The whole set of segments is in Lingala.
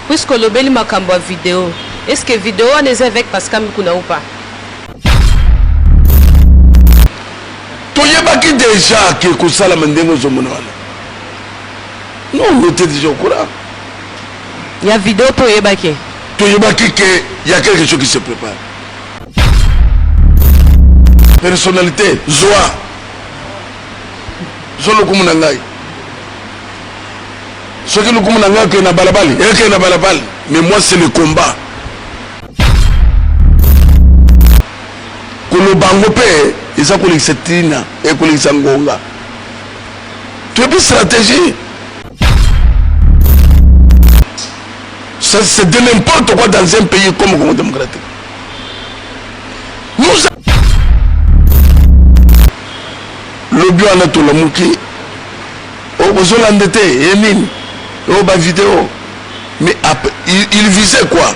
Puisque le bel makambo vidéo, est-ce que vidéo on est avec Pascal Mikuna ou pas? Toyebaki déjà que Kosala Mendengo Zomonala. Non, on était déjà au courant. Il y a vidéo Toyebaki. Toyebaki qu'il y a quelque chose qui se prépare. Personnalité, Zoa. Zolo Kumunangai. Ce que nous Kumunangai qui est na balabali, et qui est na balabali. Mais moi c'est le combat. Kolo bangope, ils ont collé cette tina et collé sangonga. Tu as une stratégie. Ça c'est de n'importe quoi dans un pays comme le Congo démocratique. Nous le bio en a tout le monde qui au besoin l'endetté et mine au bas vidéo. Mais il visait quoi?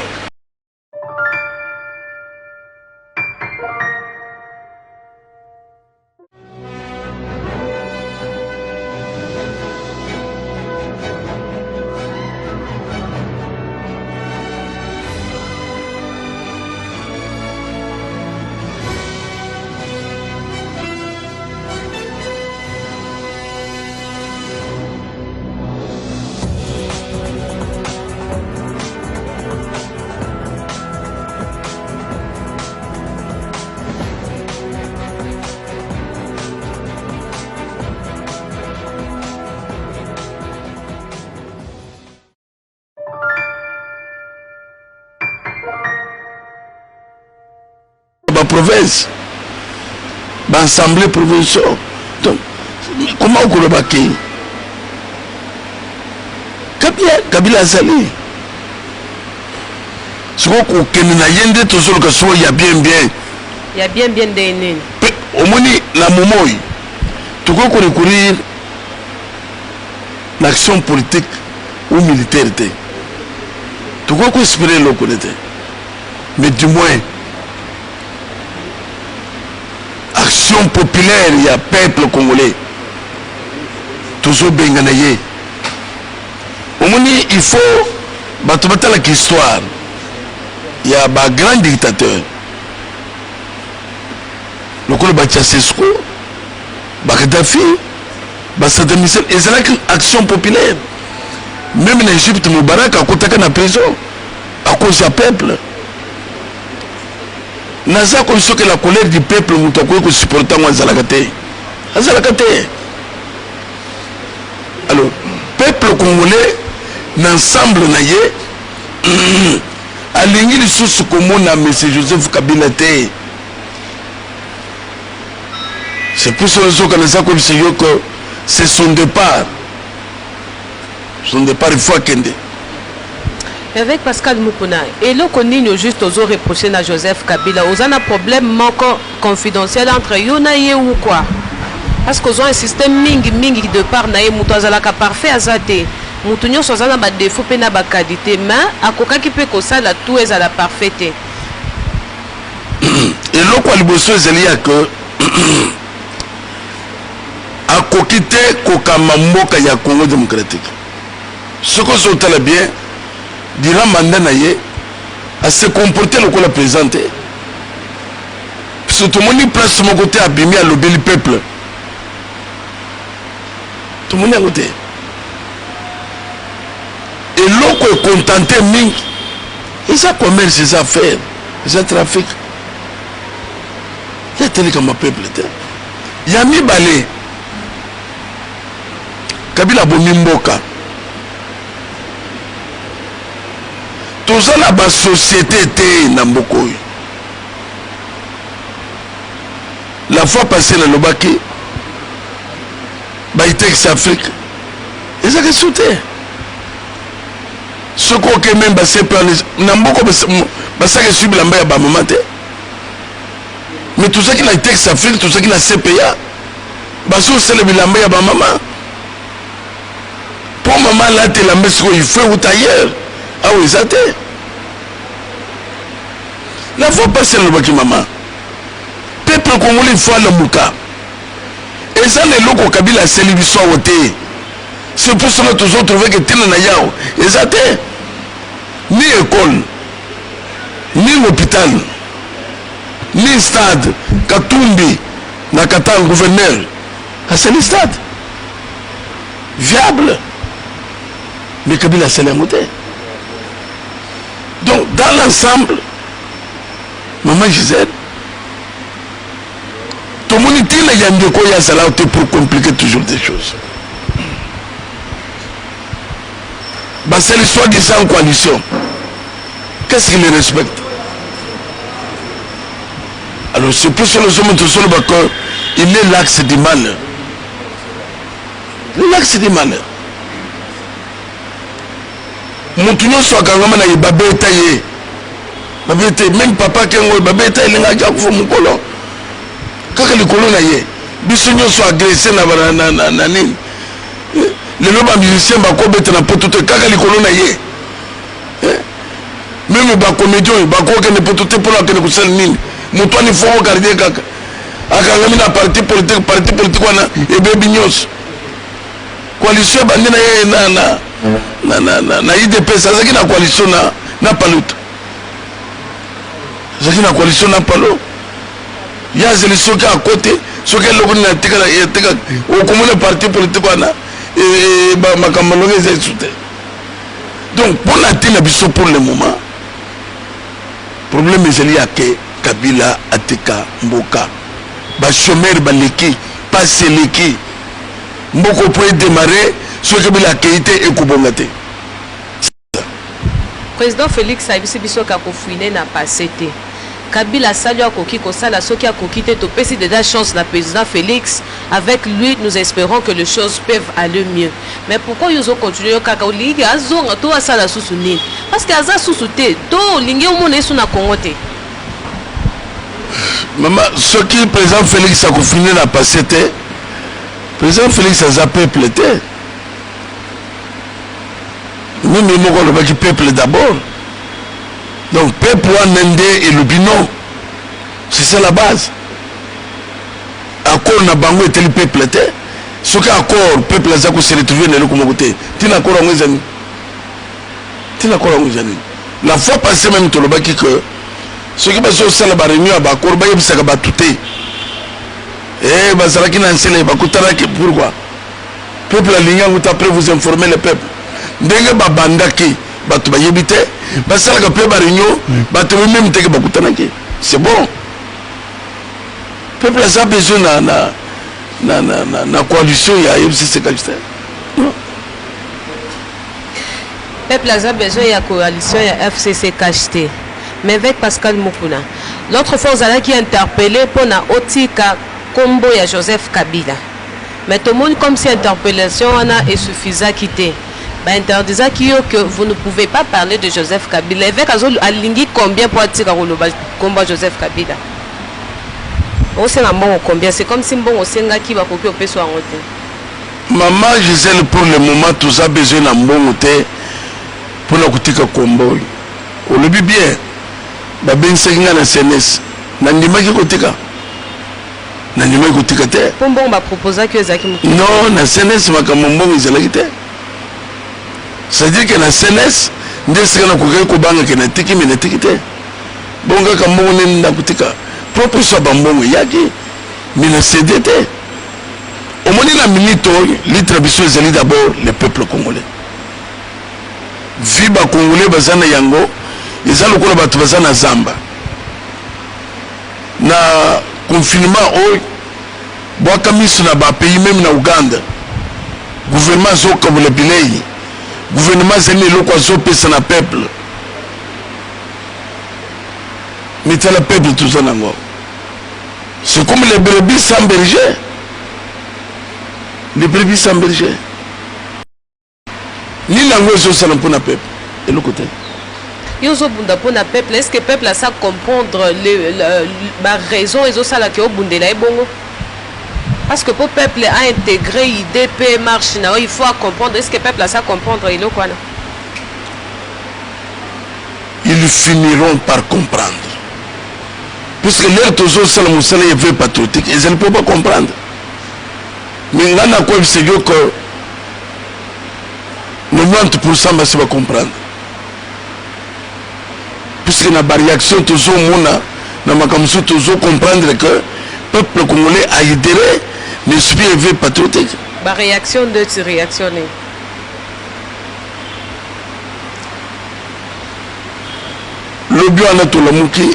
Province, l'Assemblée provinciale. Comment on peut le Kabila Azali. Ce qu'on a toujours que soit il y a bien. Il y a bien des au moins la moment tout qu'on recourir l'action politique ou militaire. Tout qu'on espérer le connaître. Mais du moins action populaire, il y a peuple congolais. Toujours bien gagné. Au moins, il faut battre l'histoire. Il y a un grand dictateur. Le col Bachasesco, Bagdafi, Saddam Hussein, et c'est là qu'une action populaire. Même en Égypte, Moubarak a côté en prison à cause du peuple. Naza condition que la colère du peuple nous supportant en Zalakate. Alors, peuple congolais, l'ensemble naïe, a l'ingé les sources communes à M. Joseph Kabila. C'est pour ça que c'est son départ. Son départ, il faut attendre. Avec Pascal Mukuna, et là qu'on est juste aux autres reprochés à Joseph Kabila, on a un problème manquant confidentiel entre Yonaye ou quoi? Parce qu'ils ont un système mingi de part naïe moutazalaka parfait à zate. Moutounyo soit un défaut pena ba qualité, mais à coca qui peut que ça la tout est à la parfaite. Et là quoi le bosso c'est lié que à kokite kokamamboka ya Congo démocratique. Ce que sont très bien. Durant le mandat à se comporter le qu'on présenté. Parce que tout le monde place sur mon côté abîmé à l'obéi du peuple. Tout le monde est à côté. Et l'autre est contenté, et ça commerce, ses affaires, ses trafic. Il y a tel comme un peuple. Il y a mis balé. Kabila Bomimboka. Tout ça là bas société était Nambokoy. La fois passée dans le Baki, Baïtex Afrique, ils ont sauté. Ce qu'on a même passé par les Namboko, ça qui suit l'ambaya Bamamate. Mais tout ça qui a Baïtex Afrique, tout ça qui a CPA, Basso c'est le l'ambaya Bamama. Pour maman là, tu l'ambaya il faut ou ailleurs. Ah oui, ça t'est. La fois passée dans le Baki maman. Peuple congolais il faut le Mouka. Et ça les locaux Kabila c'est l'histoire au thé. C'est pour ça que tous autres trouvé que t'es dans Yao. Et ça t'est. hôpital ni stade Katumbi na Katanga gouverneur c'est le stade viable mais Kabila c'est l'ingoté. Donc dans l'ensemble maman Gisèle tout le monde il y a des quoi ça là pour compliquer toujours des choses. Bah c'est l'histoire qui sont en coalition. Qu'est-ce qu'il les respecte? Alors c'est pour cela que il est l'axe du malheur. L'axe du malheur. Mon tunnel soit quand même na babeta ye. Babeta même papa kengo babeta il nga ja ko mon colon. Kaka le colon na ye. Bisonyo soit agressé na nini. Les lobes musiciens ba ko beta na potote kaka le colon na ye. Même ba comédien ba ko ke ne potote pour la ke ne ko sel nini. Moto ni faut garder kaka. Akanga mina parti politique wana e be binyos. Coalition bandi na ye na IDP ça c'est la coalition na paluta. C'est la coalition na palo. Il y a des gens qui à côté, ceux qui l'ont tika au commun parti politique wana et ma camarade est soutenu. Donc pour la tine biso pour le moment problème est lié à que Kabila Ateka Mboka ba chômeur ba leki pas leki Mboko peut démarrer ce que Kabila Keïté et Koubongate. Président Félix Abisi biso ka kofouiner na passé te. Kabila sali akoki kosala soki akoki te to pesi déjà chance na président Félix. Avec lui nous espérons que les choses peuvent aller mieux. Mais pourquoi ils ont continué kaka olingi azonga to asala susu nini? Parce que aza susu te to lingi omona esu na Congo te. Maman ce qui président Félix a kofouiner na passé te. Président Félix a peuple était. Nous nous le peuple d'abord. Donc peuple Nende et le binon. C'est ça la base. Accord na bango était le peuple était. Ce qui accord peuple a se retrouvé dans le côté. Tu n'as encore un ami. Tu n'as encore un ami. La fois passée même tu le baki que ce qui passe au salon de réunion à Bakor Bayem Sakabatouté. Eh, Bazaraki n'a enseigné, pourquoi? Peuple aligné, vous après vous informer le peuple. Dengue Babandaki, Batubayébité, Basaraka Peuple Réunion, Batubayé même Teke Bakutanaki. C'est bon. Peuple a besoin na coalition, il y a FCC Kajité. Peuple a besoin de la coalition, il y a FCC Kajité. Mais avec Pascal Mukuna. L'autre fois, vous allez qui interpeller pour na Otika. Combo ya Joseph Kabila. Mais tout le monde comme si interpellation est suffisante quitter. Bah interdisant que vous ne pouvez pas parler de Joseph Kabila. Avec Azol alingi combien pour attirer le combat Joseph Kabila. On sait combien c'est comme si bon osenga qui va copier au peso en route. Maman Gisèle pour le moment tout ça besoin d'un bon côté pour la kutika combo. On le dit bien. Bah ben senga na CNS. Nandima ki kutika. Pombo m'a proposé que Zaki Moukouna. Non, na CNS makamombo izalakite. C'est-à-dire que na CNS ndesika na kukai kubanga ke na tiki me na tikite. Bonga kambo ne na kutika. Propre so bambongo yaki me na CDT. Au moins la minute l'attribution ezali d'abord le peuple congolais. Viba congolais bazana yango, ezalo kola batu bazana zamba. Na confinement au Boakamisu na ba pays même na Uganda gouvernement zo comme le bilei gouvernement zemi loko zo pesa na peuple mais le peuple tout ça nango c'est comme les brebis sans berger ni nango zo sala pour na peuple et le côté Yozo bunda pour na peuple est-ce que peuple a ça comprendre la raison et zo sala ke obundela ebongo. Parce que pour le peuple a intégré IDP marche, il faut comprendre. Est-ce que le peuple a ça comprendre? Ils finiront par comprendre. Puisque l'air toujours seul Moussala est vrai patriotique, ils ne peuvent pas comprendre. Mais là, on a quoi c'est que 90% va comprendre. puisque na réaction toujours mona na makamso toujours comprendre que peuple congolais a adhéré l'esprit éveillé patriotique. Ba réaction de tu réactionner. Le bio en a tout le mouki.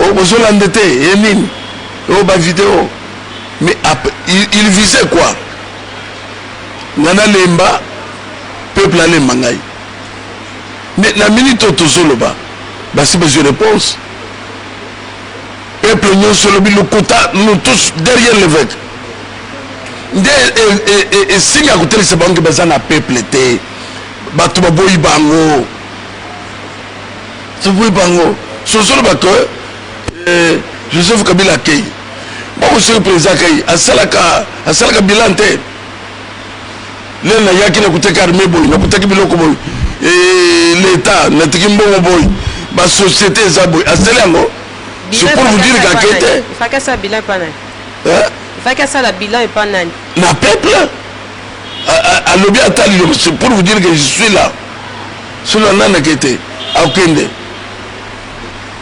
Oh, vous l'endetté, et mine. Oh, ba vidéo. Mais il visait quoi? Nana lemba, peuple allait mangaï. Mais la minute au Tozoloba, bah c'est besoin de réponse. Peuple nous sur le quota, nous tous derrière l'évêque. Et si à côté de ce banque, bah ça n'a peuple été. Bah tu vas boire bango. Tu vas boire bango. Sur ce que Joseph Kabila Kei. Bon, monsieur le président Kei, à Salaka Bilante. L'un y a qui n'a coûté qu'armée boy, n'a coûté biloko boy. Et l'État, n'a pas boy. Ma société est boy. À Salango, c'est pour vous dire qu'à côté. Il faut que ça bilan pas nan. Il faut que ça la bilan est pas nan. Na peuple. À l'objet Atali, c'est pour vous dire que je suis là. Sur la nana qui était à Okende.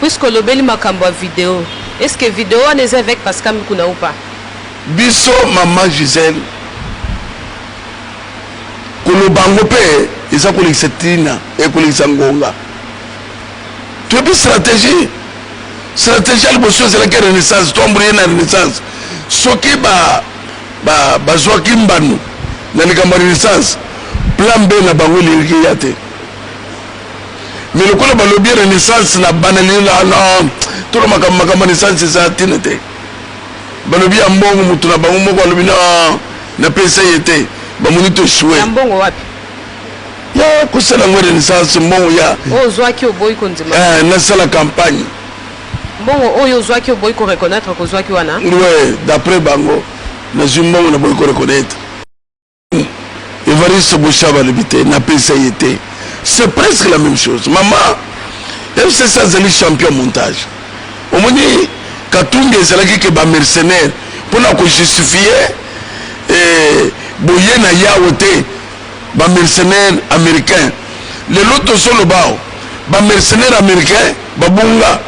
Puisque le bel makambo vidéo. Est-ce que vidéo on est avec Pascal Mukuna ou pas? Biso maman Gisèle. Kolo bango pe isa kolexetina et kolexangonga. Tu as une stratégie. Stratégie à l'émotion c'est la renaissance. Toi on la renaissance. Ce qui ba Joachim Banu na la renaissance. Plan B na bango liriki yate. Mais le coup de la renaissance na banali là non. Tout le makamba renaissance c'est ça tinete. Balobi ambongo mutu na bango moko alobina na pesa yete. Bamunito choué. Mbongo wapi? Ya kusala ngwe renaissance mbongo ya. Oh zwaki oboy konzima. Na sala campagne. Mbongo oyo zwaki oboy ko reconnaître ko zwaki wana. Ouais, d'après bango na zumbongo na boy ko reconnaître. Evariste Bouchaba lebité na pesa yete. C'est presque la même chose. Maman, FCC Zali champion montage. Au moins Katunge Zalaki ke ba mercenaire pour na ko justifier boye na yaote ba mercenaire américain. Le loto solo bao ba mercenaire américain babunga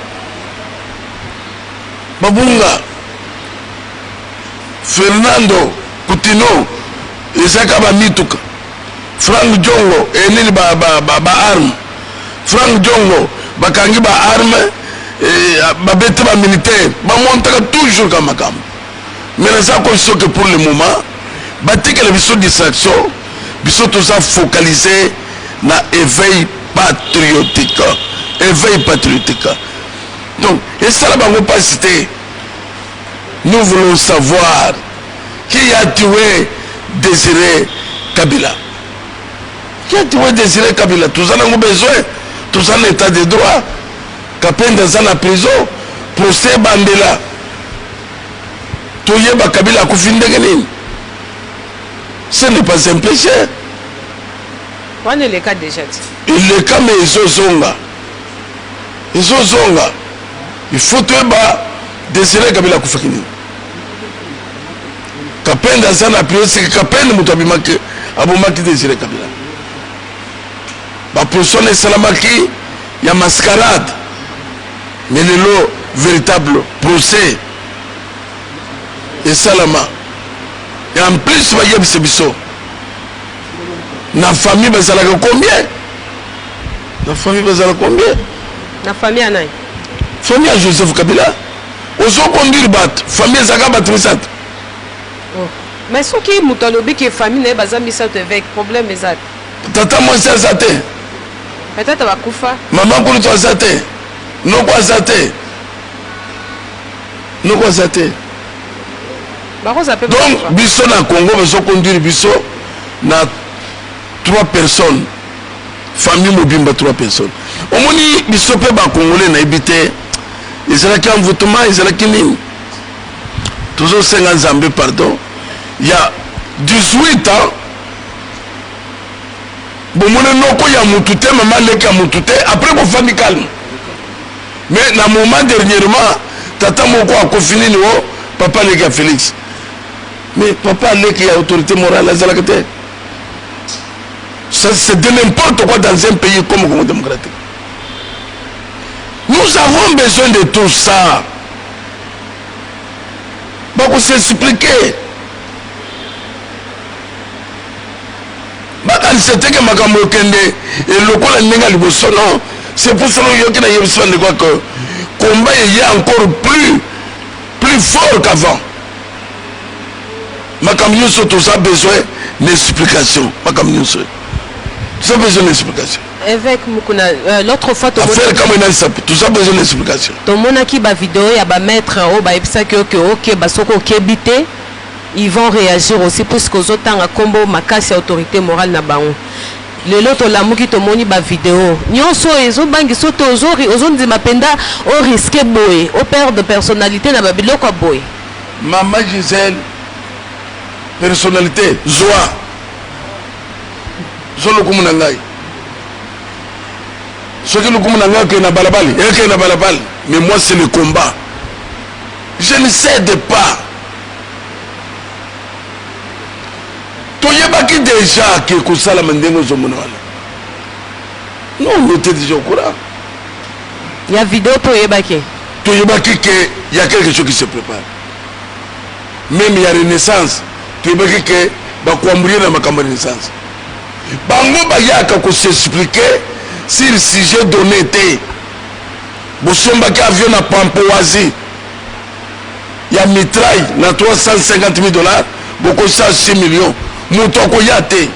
Fernando Coutinho Isaka ba mituka Frank Jongo enili ba arme Frank Jongo bakangi ba arme ba bete ba militaire ba montaka toujours comme makam. Mais ça qu'on que pour le moment batika la vision distraction biso tout ça focalisé na éveil patriotique. Donc et ça là va pas citer. Nous voulons savoir qui a tué Désiré Kabila. Qui a tué Désiré Kabila? Tous en avons besoin. Tous en état de droit. Kapenda dans la prison. Procès Bandela. Toyeba Kabila Koufindegeni. Ce n'est pas un péché. On est le cas déjà. Le cas mais ils sont zonga. Il faut tuer Désiré Kabila Koufindegeni. Kapenda sana prière c'est que Kapenda mutabimaki abomaki Désiré Kabila. Ba personne salamaki ya mascarade. Mais le véritable procès et salama. Et en plus va y biso. Na famille bazala combien? Na famille bazala combien? Na famille anai. Famille à Joseph Kabila. Ozo conduire bat famille zaka batrisat. Mais ce qui est qui est famille n'est pas avec problème exact. Tata moi c'est ça. Peut-être va kufa. Maman pour toi ça. Non quoi ça. Non quoi ça. Donc biso na Congo beso conduire biso na 3 personnes. Famille mobimba 3 personnes. Omoni biso pe ba congolais na ebité. Ils ont qu'un envoûtement, ils ont qu'une. Toujours 50 Zambé pardon. Il y a 18 ans, bon, mon nom il y a Moutouté, maman leki a Moutouté, après mon famille calme. Mais dans le moment dernièrement, tata moko a confiné nous, papa leki a Félix. Mais papa leki a autorité morale à Zalakate. Ça c'est de n'importe quoi dans un pays comme le Congo démocratique. Nous avons besoin de tout ça. Pour s'expliquer. C'était que Makambo Kende et le Kola Nenga Libosono. C'est pour cela que je crois que le combat est encore plus fort qu'avant. Makambo Soto a besoin d'explication. Makambo Soto a besoin d'explication. Évêque Mukuna, l'autre fois, tout ça a besoin d'explication. Tout le monde a qui va vidéo, il y a maître, ils vont réagir aussi puisque aux autres temps, combo makasi autorité morale na bango. Le lot la muki to moni ba vidéo. Nyonso ezo bangi soto ozori ozondi mapenda o risquer boy, au père de personnalité na babilo kwa boy. Maman Gisèle personnalité Zoa. Zolo kumuna ngai. Ce que nous commençons que na balabali, et que na balabali, mais moi c'est le combat. Je ne cède pas. Toyeba qui déjà que kusala mandengo zomonala. Non, on était déjà au courant. Il y a vidéo Toyeba qui. Toyeba qui que il y a quelque chose qui se prépare. Même il y a renaissance. Toyeba qui que ba kuamburia na makamba renaissance. Bango ba yaka ko s'expliquer si le sujet donné était. Bosomba qui avion na Pampoasi. Il y a mitraille na 350 000 $. Beaucoup ça 6 millions. Mutoko yate.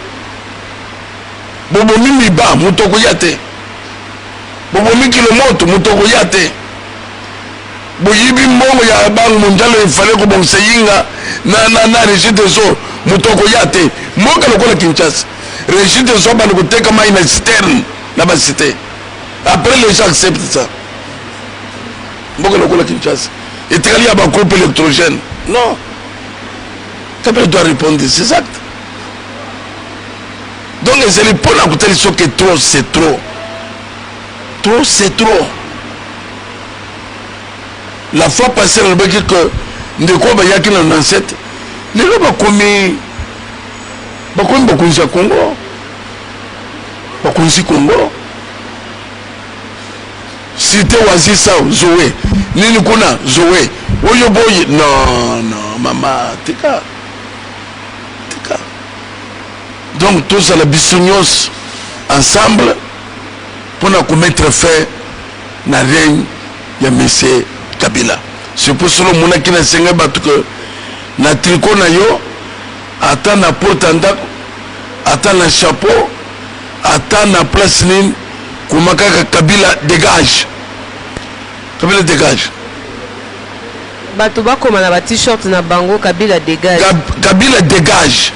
Bobo mimi ba mutoko yate. Bobo mi kilomoto mutoko yate. Boyibi mbongo ya bangu munjalo ifale ko bongse yinga na régie des eaux mutoko yate. Moka lokola Kinshasa. Régie des eaux ba ko teka mai na citerne na ba cité. Après les gens acceptent ça. Moka lokola Kinshasa. Et tali ya ba groupe électrogène. Non. Kabila doit répondre, c'est exact. Donc, c'est le point à côté de que trop, c'est trop. Trop, c'est trop. La fois passée, on a dit que de quoi il y a qui dans l'ancêtre, les gens ont commis beaucoup de Congo. Beaucoup de Congo. Cité Wazissa, Zoé. Nini Kuna, Zoé. Oyoboy, non, maman, tika. Donc tous à la bisounos ensemble pour nous mettre fin à la règne de M. Kabila. C'est pour cela que nous avons dit que na tricot na yo, attend na porte en dac, attend na chapeau, attend na place ligne, kumaka Kabila dégage. Kabila dégage. Batuba comme na t-shirt na bango Kabila dégage. Kabila dégage.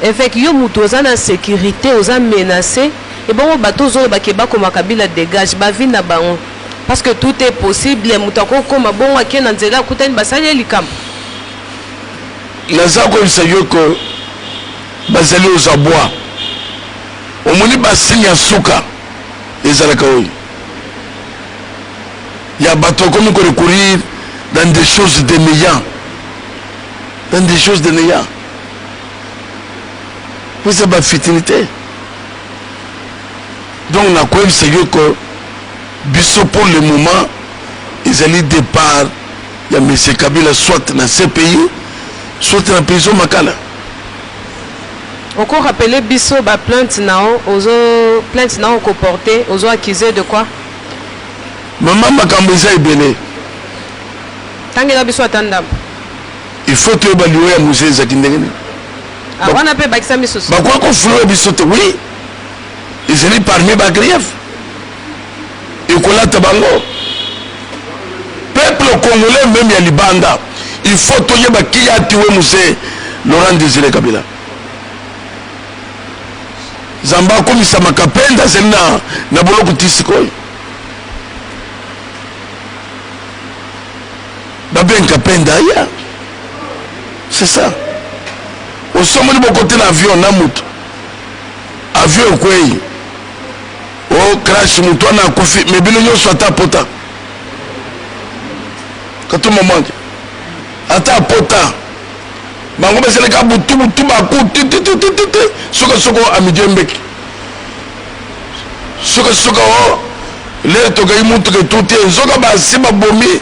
Effectivement, yo mutu oza na sécurité, oza menacé, et bon bateau zo bakeba comme Kabila dégage, ba vie na bango. Parce que tout est possible, mutako comme bon ake na nzela kutani basali likam. Laza ko bisayo ko bazali aux abois. Omoni basinya suka ezalaka oyi. Ya bateau comme ko recourir dans des choses de néant. Dans des choses de néant. Vous avez une futilité. Donc, on a quand même sérieux que, pour le moment, ils allaient départ, il y a M. Kabila soit dans ces pays, soit dans la prison Makala. On peut rappeler Bisso, plainte n'a comporté, aux accusés de quoi? Maman Makambiza est belé. Tant que la Bisso attendable. Il faut que tu aies un musée Zakindengene. On appelle Bakisa Missos. Quoi qu'on flou bisote, oui. Ils sont parmi les griefs. Et qu'on a tabango. Peuple congolais, même il y a Libanda. Il faut que tu aies qui a tué Moussé Laurent Désiré Kabila. Zamba comme ça m'a capenda, c'est na bolo kutisikoy. Baben capenda ya. C'est ça. Au sommet de côté l'avion, Namout. Avion quoi? Oh, crash, mouton à Kofi. Mais bien, nous sommes à Pota. Quand tout moment. À Pota. Bango, c'est le cas où tout bakou. Soko, à midi, mbeki. Soko, le tokai mutuka tuti nzoka basi babomi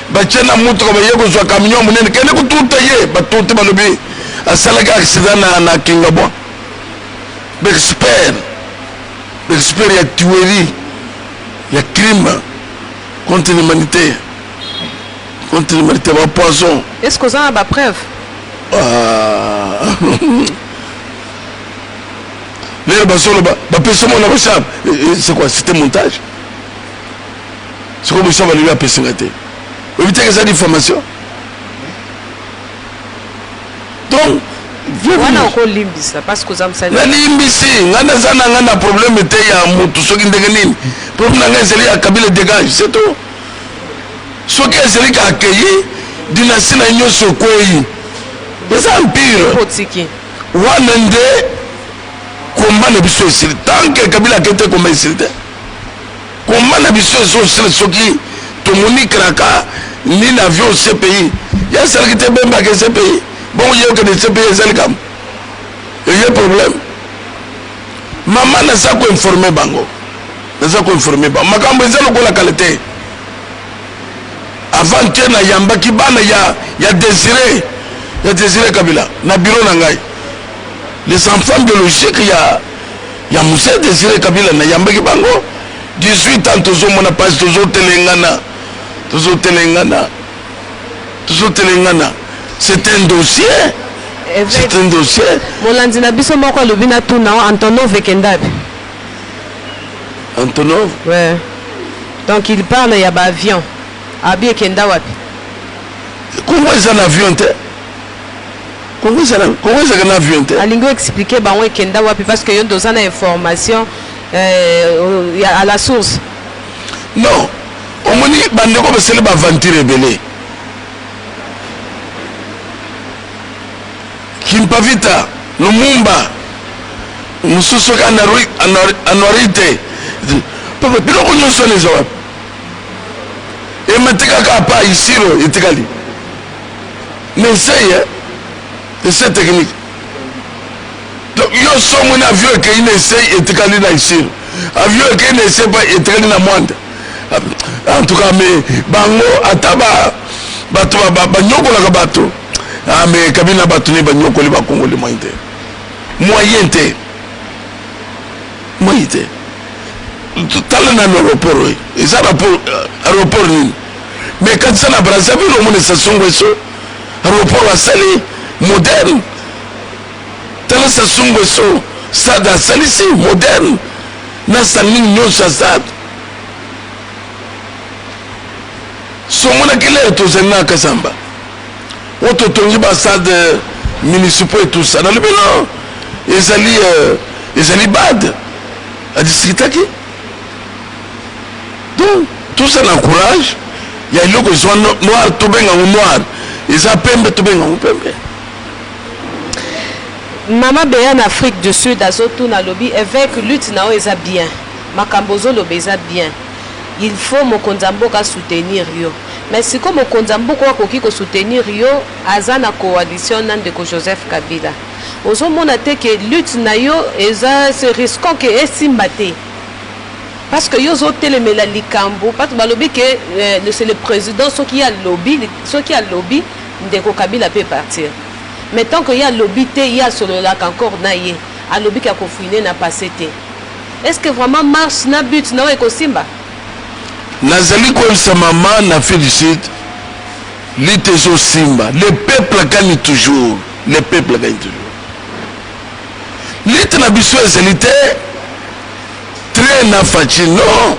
bachena mutuka baye kozwa camion munene kene kututa ye batuti balobi asalaka accident na Kingabwa expert ya tuerie ya crime contre l'humanité ba poison. Est-ce que vous avez des preuves? C'est quoi? C'était montage. C'est comme ça va lui appeler Singate. Vous évitez que ça diffamation. Donc, parce que vous avez un problème problème Kabila dégage, c'est tout. Ce qui est accueilli, dynastie na nyoso koi. C'est empire. Wanende combat na biso esili. Tant que Kabila kete combat esili. Combat na biso esili soki tomoni kraka ni l'avion CPI. Ya sala kete bemba ke CPI. Bon yo que de CPI ezali kam. Il y a problème. Maman n'a pas informé bango. N'a pas informé bango. Makambo ezalo ko la qualité. Avant que na yamba kibana ya désiré Kabila na bureau na ngai les enfants biologiques ya Moussa Désiré Kabila na yamba kibango 18 ans tozo mona page tozo telengana c'est un dossier. Molandi na biso moko alobina tuna Antonov Kendabi. Antonov? Ouais. Donc il parle ya ba avion. Abi Kenda wapi? Comment est-ce un avion te? Comment est-ce un avion te? Alingo expliquer ba on Kenda wapi parce que yon dozana information à la source. Non. On me dit bandeko ba sele ba aventure rebelle. Kimpavita, Lumumba, Mususoka Anorite. Papa, bilo ko nyoso les wapi? Et maintenant pas ici itikali mais c'est technique donc yo somo na avion que il essaye itikali na ici avion que il essaye pas itikali na moindre en tout cas mais bango ataba bato ba nyokola ka bato mais kabina bato ni ba nyokoli ba kongoli moyen te tout à l'heure dans l'aéroport, et ça l'aéroport mais quand ça n'a pas ça vu le monde station Wesso aéroport à Sali moderne dans la station Wesso ça da Sali si moderne na Sali nyo ça somona kile to zena kasamba auto tongi ba stade municipal et tout ça dans le bilan ils allaient bad à discuter qui. Donc, tout ça l'encourage. Il y a des gens qui sont noirs, tout bien en noir. Ils sont pembe, tout bien en pembe. Maman Béa en Afrique du Sud, à Zotou na lobby, avec lutte na oeza bien. Makambozo lobeza bien. Il faut mon Konzamboka soutenir yo. Mais si comme mon Konzamboka koki ko soutenir yo, azana coalition de Joseph Kabila. Ozo mona te que lutte na yo eza se risquant que esimbate. Parce que yo zo telemela likambo, parce que balobi que c'est le président ceux qui a lobby ndeko Kabila peut partir. Mais tant qu'il y a lobby il y a sur le lac encore naie, a lobby qui a confiné n'a pas été. Est-ce que vraiment marche na but na eko simba? Nazali comme sa maman na fait du sud. L'itezo simba, le peuple gagne toujours, le peuple gagne toujours. L'ite na biso ezalite très nafachi non.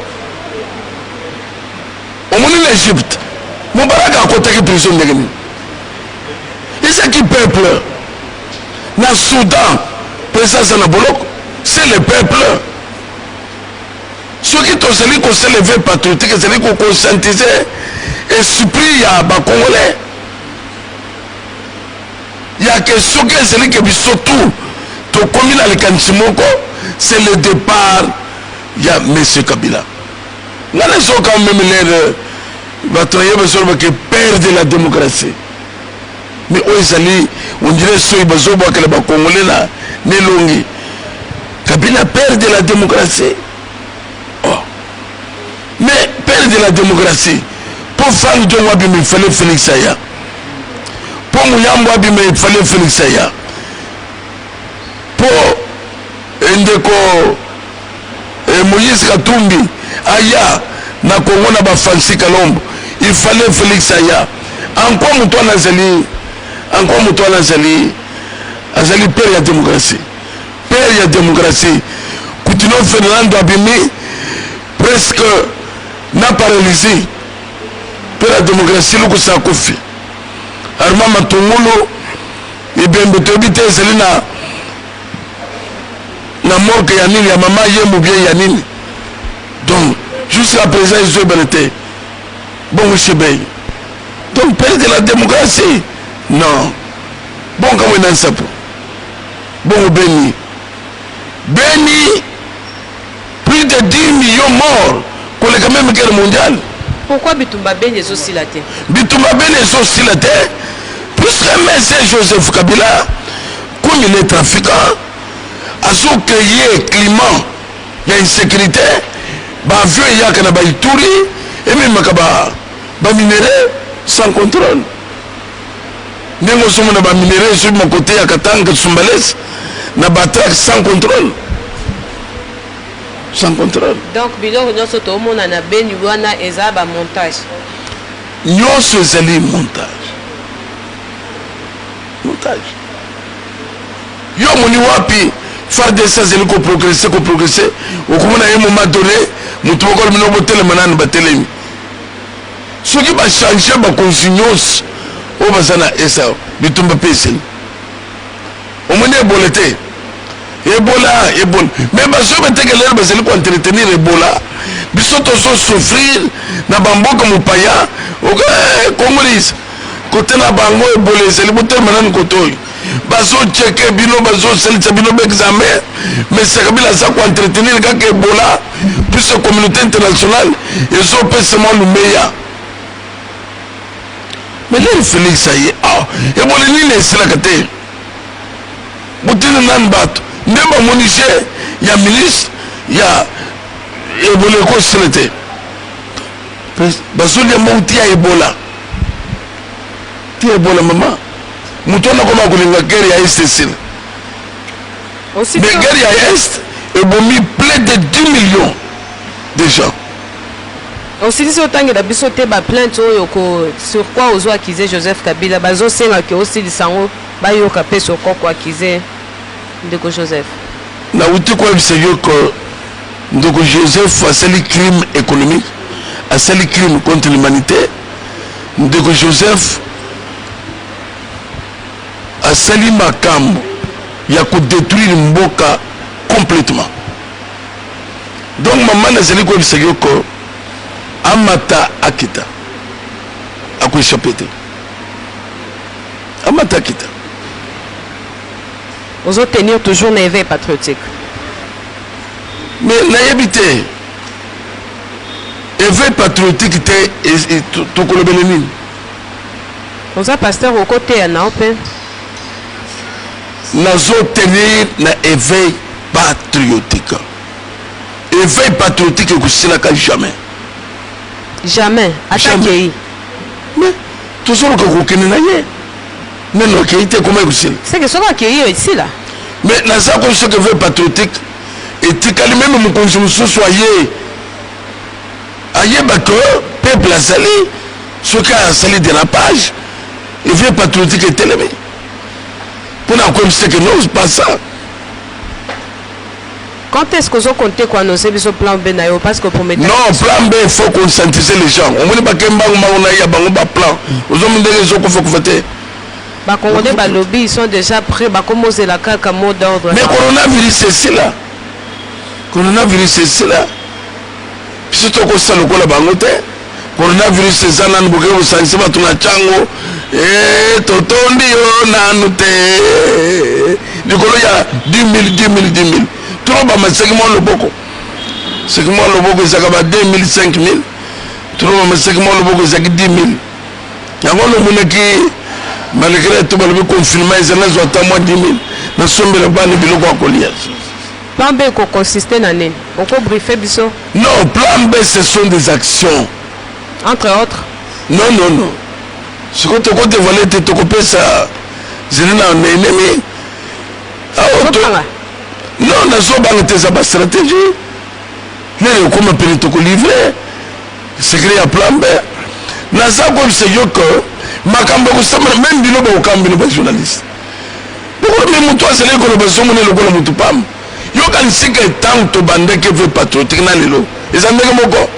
Au monde en Égypte, Moubarak a côté qui prison de Guinée. Et c'est qui peuple? Na Soudan, président na Bolok, c'est le peuple. Ceux qui ont celui qui s'est levé patriotique, celui qui ont conscientisé esprit ya ba Congolais. Il y a que ceux qui celui qui surtout to commune à l'Ekanchimoko, c'est le départ. Il y a M. Kabila. Nous avons quand même l'air qui perdre la démocratie. Mais on dirait que les Congolais là, Kabila perd la démocratie. Oh. de la démocratie. Pour faire le job, il fallait Félix Saya. Pour Mouyambo, il fallait Félix Saya. Pour Ndeko Moïse Katumbi, Aya, na Congo na ba Francis Kalombo, il fallait Félix Saya. En quoi Moutoua Nazali, Azali père ya démocratie. Père ya démocratie. Coutinho Fernando Abimi, presque n'a paralysé. Père la démocratie, le coup ça a confié. Armand Matongolo, et bien Betobite, c'est na mort que Yanini, ya maman yem ou bien Yanini. Donc, jusqu'à présent, ils ont été. Bon, monsieur Bey. Donc, père de la démocratie. Non. Bon, comme on a ça pour. Bon, Béni. Béni, plus de 10 millions morts pour le quand même guerre mondiale. Pourquoi Bitumba Beni est aussi la terre? Bitumba Beni est aussi la terre. Puisque M. Joseph Kabila, comme il est trafiquant, a su créer climat, il y a une sécurité, avion il y a un baïtouri, et même un minéré sans contrôle. Nous sommes un minéré sur mon côté à Katanga, Tsumbalès, na batraque sans contrôle. Sans contrôle. Donc, biloko nyonso to mona na Beni wana eza ba montage. Nyonso ezali montage. Montage. Yo moni wapi FARDC ezali ko progresser. Okomona ye moment donné, mutu moko mino botele manani batelemi. Soki ba changer ba consignance o bazana esa bitumba pesel. Omone bolete. Ebola. Mais baso betekeler bazeli ko entretenir Ebola. Biso tozo souffrir na bamboka mupaya. Congolais. Côté na bango Ebola ezeli botel manani kotoy. Baso checker bino baso selisa bino examen. Mais c'est Kabila ça ko entretenir kaka Ebola. Plus la communauté internationale ils ont seulement le meilleur. Mais là Félix ça y est. Ebola ni c'est la kate. Botine nan bato. Nema moniche, il y a ministre, il y a Ebola ko selete. Baso ya mouti ya Ebola. Ti Ebola maman. Mutona koma kulinga guerre ya Est ici. Mais guerre ya Est, ebomi plus de 10 millions de gens. Aussi si autant que biso te ba plainte oyo ko sur quoi ozo accuser Joseph Kabila bazo senga ke aussi lisango ba yo kapé sur quoi accuser Ndeko Joseph. Na uti kwa biseyo ko Ndeko Joseph a sali crime économique, a sali crime contre l'humanité. Ndeko Joseph a sali makambo ya ko détruire mboka complètement. Donc maman na sali ko biseyo ko amata akita ako échappé. Amata akita. Vous allez tenir toujours un éveil patriotique. Mais naïbité, éveil patriotique était tout le bénéfice. Vous avez pasteur au côté à Naopen. Nous allons tenir un éveil patriotique. Éveil patriotique, c'est la cas jamais. Jamais. Attaquez. Mais toujours que vous connaissez. Mais non, c'est que ça va accueillir ici là. Mais dans ça, ce que veut patriotique, et tu as même mon consommation soyez. Aïe, que peuple a sali, ce qui a sali de la page, et veut patriotique est élevé. Pour la comme c'est que non, c'est pas ça. Quand est-ce que vous comptez quoi annoncer ce plan B parce que pour mettre. Non, plan B, il faut conscientiser les gens. On ne peut pas qu'il y ait un plan. Vous avez des gens qu'il faut faire. Bah, Congolais, bah, lobby, ils sont déjà prêts. Bah, comment c'est la caca mot d'ordre? Mais coronavirus, c'est là. Coronavirus, c'est là. Si tu as ça, le coup, la bangote. Coronavirus, c'est ça, nan bouquet, vous savez, c'est pas tout la chango. Eh, totondi, oh, nanoute. Du coup, il y a 10 000. Trop, bah, mais c'est que moi, le boko. C'est que moi, le boko, c'est que 2 000, 5 000. Trop, mais c'est que moi, le boko, c'est que 10 000. Il y a un monde qui. Malgré tout, le confinement, ils ont moins 10 000. Nous sommes les balles de l'eau. Plan B consiste en quoi? On peut briefer biso? Non, plan B, ce sont des actions. Entre autres. Non, non, non. Ce que tu as dévoilé, tu as coupé ça. Je n'ai pas ennemi. Non, on a besoin de stratégie. Nous avons appelé tout livrer. C'est créé à plan B. Nous avons dit que Makambo même bilo ba okambino ba journaliste. Pourquoi même toi c'est que le besoin de le gola mutupam. Yo kan sika tant to bande que veut patriotique na lelo. Les amis moko.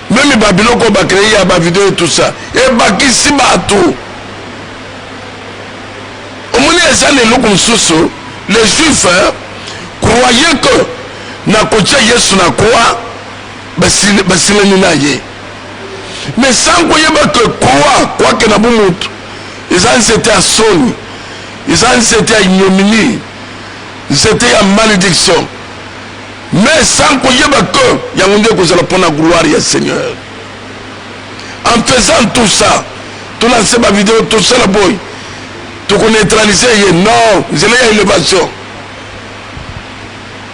Même Babylone ko ba créer ya ba vidéo et tout ça. Et ba kisi ba tout. Au moins ça ne lo comme soso. Les juifs croyaient que na kocha Yesu na kwa basile na ye. Mais sans que quoi que n'a ils ont c'était à son, ils ont c'était à ignominie, c'était à malédiction. Mais sans que il y a un Dieu que pour la gloire du Seigneur. En faisant tout ça, tout lancer ma vidéo, tout ça la boy, tout neutraliser, non, je l'ai à élévation.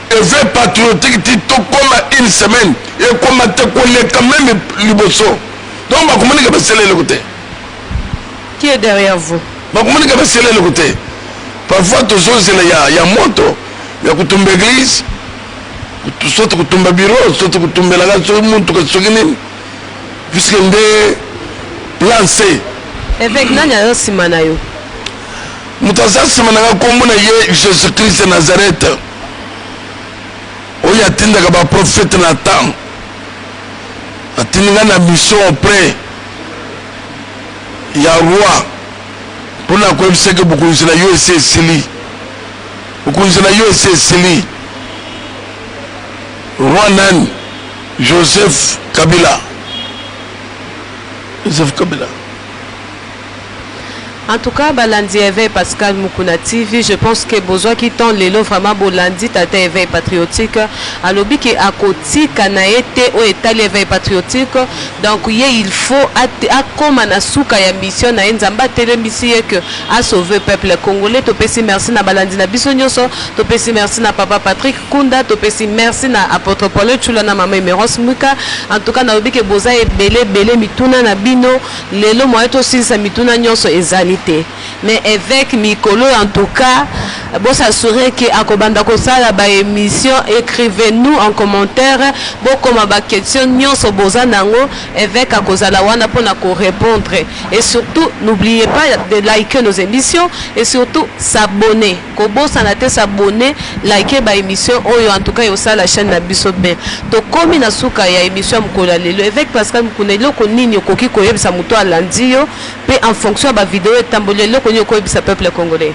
Et veut patriotique, tout comme une semaine, et comme tu connais quand même le bosso. Donc, qui est derrière vous? Parfois, tout ça, il y a moto, il y a une église, soit un bureau, soit un la puisque on est lancé. Avec Nanya Simanayo. Moutaza Simanayo, comme on a Jésus-Christ de Nazareth, où il y a un prophète Nathan. Atinga na mission auprès ya roi pour la connaissance que beaucoup de la USA Sili beaucoup de la USA Sili roi nan Joseph Kabila. En tout cas, Balandi éveil Pascal Mukuna TV, je pense que besoin qui tend les lots vraiment Bolandi tata éveil patriotique. À l'objet qui à côté kanaete au état l'éveil patriotique. Donc il faut à comme na souka ya mission na nzamba tele mission que à sauver peuple congolais. To pesi merci na Balandi na bisonyoso, to pesi merci na papa Patrick Kunda, to pesi merci na apôtre Paul Chula na mama Emeros Muka. En tout cas na objet que besoin belé mituna na bino lelo moyeto sinsa mituna nyonso ezali. Mais avec Mikolo en tout cas bon s'assurer que akobanda ko sala ba émission écrivez-nous en commentaire beaucoup ma question nyonso bozanango avec akozala wana pona ko répondre et surtout n'oubliez pas de liker nos émissions et surtout s'abonner ko bosa na te s'abonner liker ba émission oyo en tout cas yo sala la chaîne na biso ben to komi na suka ya émission mkola lelo avec Pascal Mkunelo ko nini okoki ko yebisa muto alandi yo pe en fonction ba vidéo tambolé le connu ko bisa peuple congolais.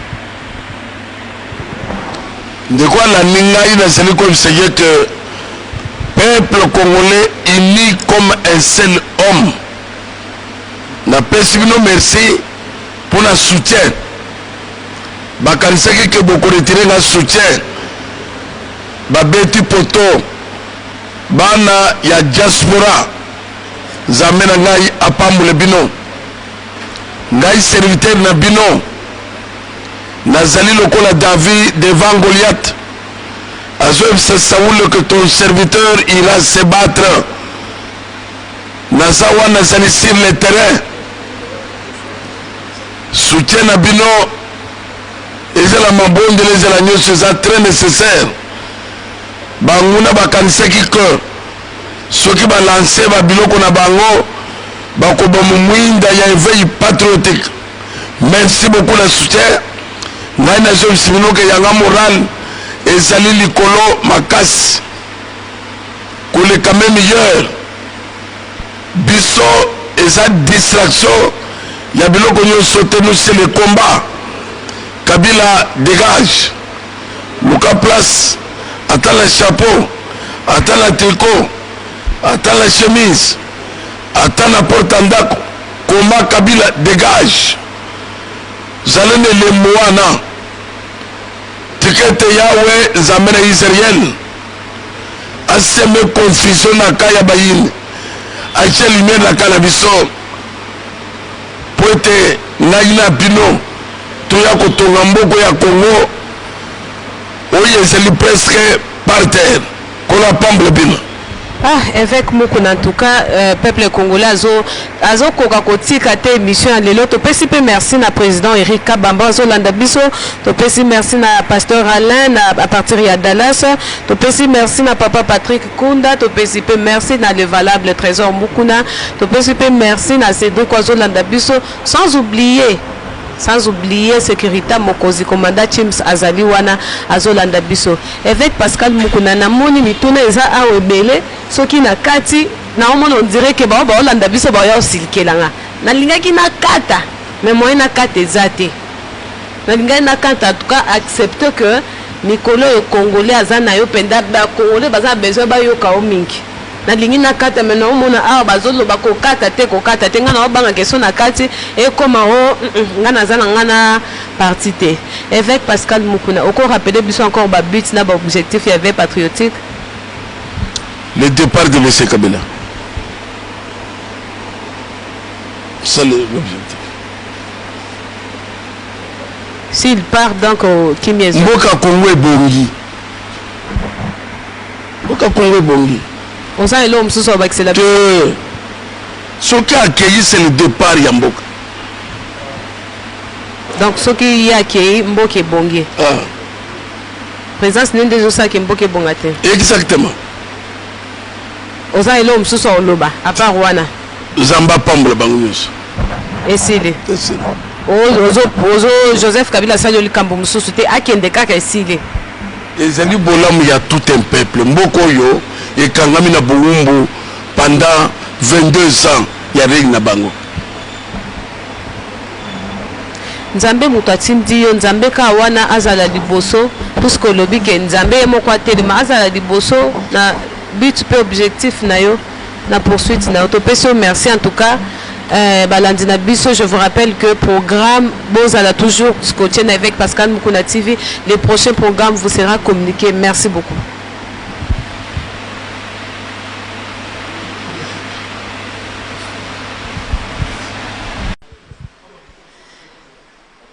De quoi la ninga ina seli ko c'est que peuple congolais uni comme un seul homme. Na pesibino merci pour la soutien. Bakanisaki que beaucoup retirer la soutien. Ba beti poto bana ya diaspora zamena ngai apambule bino. Ngai serviteur na bino nazali lokola David devant Goliath azob sa Saoul que ton serviteur ira se battre nazawa nazali sur le terrain soutien na bino ezala mabonde ezala nyonso eza très nécessaire banguna bakanisaki que soki balancer babiloko na bango bakoba mwinda ya éveil patriotique. Merci beaucoup la soutien. Ngai na zo simino ke yanga moral ezali likolo makasi. Kole quand même meilleur. Biso eza distraction ya biloko nyonso te nous c'est le combat. Kabila dégage. Luka place. Attends le chapeau. Attends la tricot. Attends la chemise. Attends la porte en dako. Combat Kabila dégage. Zalene le moana. Tikete Yahweh zamena Israël. Aseme confusion na kaya bayini. Ache lumière na kanabiso. Poete naina bino. Toya kotonga mboko ya Congo. Oye zeli presque par terre. Kola pamble bino. Ah, Avec Mukuna, en tout cas, peuple congolais, azo kokakotika te émission à l'élo. To pesi pe merci na président Eric Kabamba, azo landa biso. To pesi merci na pasteur Alain à partir de Dallas. To pesi merci na papa Patrick Kunda. To pesi pe merci na le valable trésor Mukuna. To pesi pe merci na Cédric azo landa biso. Sans oublier sécurité mokozi commandant Chims Azali wana azolanda biso avec Pascal Mukuna na moni mituna eza awebele soki na kati na omona on dirait que ba olanda biso ba ya osilkelanga na lingaki na kata mais moi na kata ezate na lingaki na kata en tout cas accepter que mikolo yo congolais azana yo penda ba congolais baza besoin ba yo ka o mingi na lingi na kata mena omona awa bazolo bako kata te ngana obanga question na kati et comme ngana zana ngana parti te avec Pascal Mukuna encore rappeler biso encore ba but na ba objectif y avait patriotique le départ de M. Kabila, c'est l'objectif. S'il part donc au Kimiezo Mboka Congo et Bongi on sent l'homme sous son excellent. Ce qui a accueilli, c'est le départ Yamboka. Donc, ce qui a accueilli, Mboke Bongi. Présence n'est déjà ça qui Mboke Bongate. Exactement. On sent l'homme sous son loba, à part Wana. Zamba Pamble Bangus. Et Sili. Joseph Kabila Sayoli Kamboum Sousouté, à Kendeka Sili. Et Zali Bolam, il y a tout un peuple. Mbokoyo. Et Kangami na Boumbu pendant 22 ans, il y a rien na bango. Nzambe mutatimdi yo nzambe ka wana azala liboso puisque lobi ke nzambe moko atelema azala liboso na but pe objectif na yo na poursuite na to peso merci en tout cas Balandina Bisso, je vous rappelle que programme Bozala toujours scotché avec Pascal Mukuna TV, les prochains programmes vous sera communiqué. Merci beaucoup.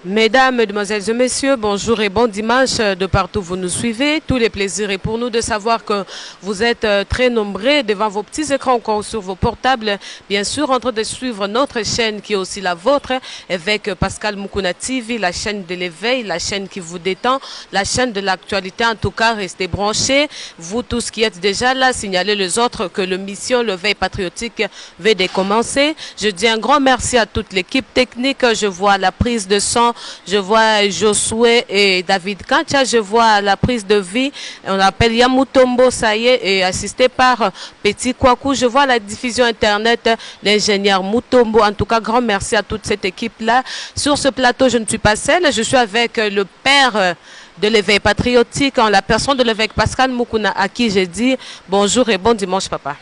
Mesdames, Mesdemoiselles et Messieurs, bonjour et bon dimanche de partout où vous nous suivez. Tous les plaisirs et pour nous de savoir que vous êtes très nombreux devant vos petits écrans encore sur vos portables. Bien sûr, en train de suivre notre chaîne qui est aussi la vôtre avec Pascal Mukuna TV, la chaîne de l'éveil, la chaîne qui vous détend, la chaîne de l'actualité. En tout cas, restez branchés. Vous tous qui êtes déjà là, signalez les autres que le mission, le veille patriotique va décommencer. Je dis un grand merci à toute l'équipe technique. Je vois la prise de son. Je vois Josué et David Kancha, je vois la prise de vie, on appelle Yamutombo, ça y est, et assisté par Petit Kwaku. Je vois la diffusion internet, l'ingénieur Mutombo. En tout cas, grand merci à toute cette équipe-là. Sur ce plateau, je ne suis pas seule, je suis avec le père de l'éveil patriotique, en la personne de l'évêque Pascal Mukuna, à qui j'ai dit bonjour et bon dimanche, papa.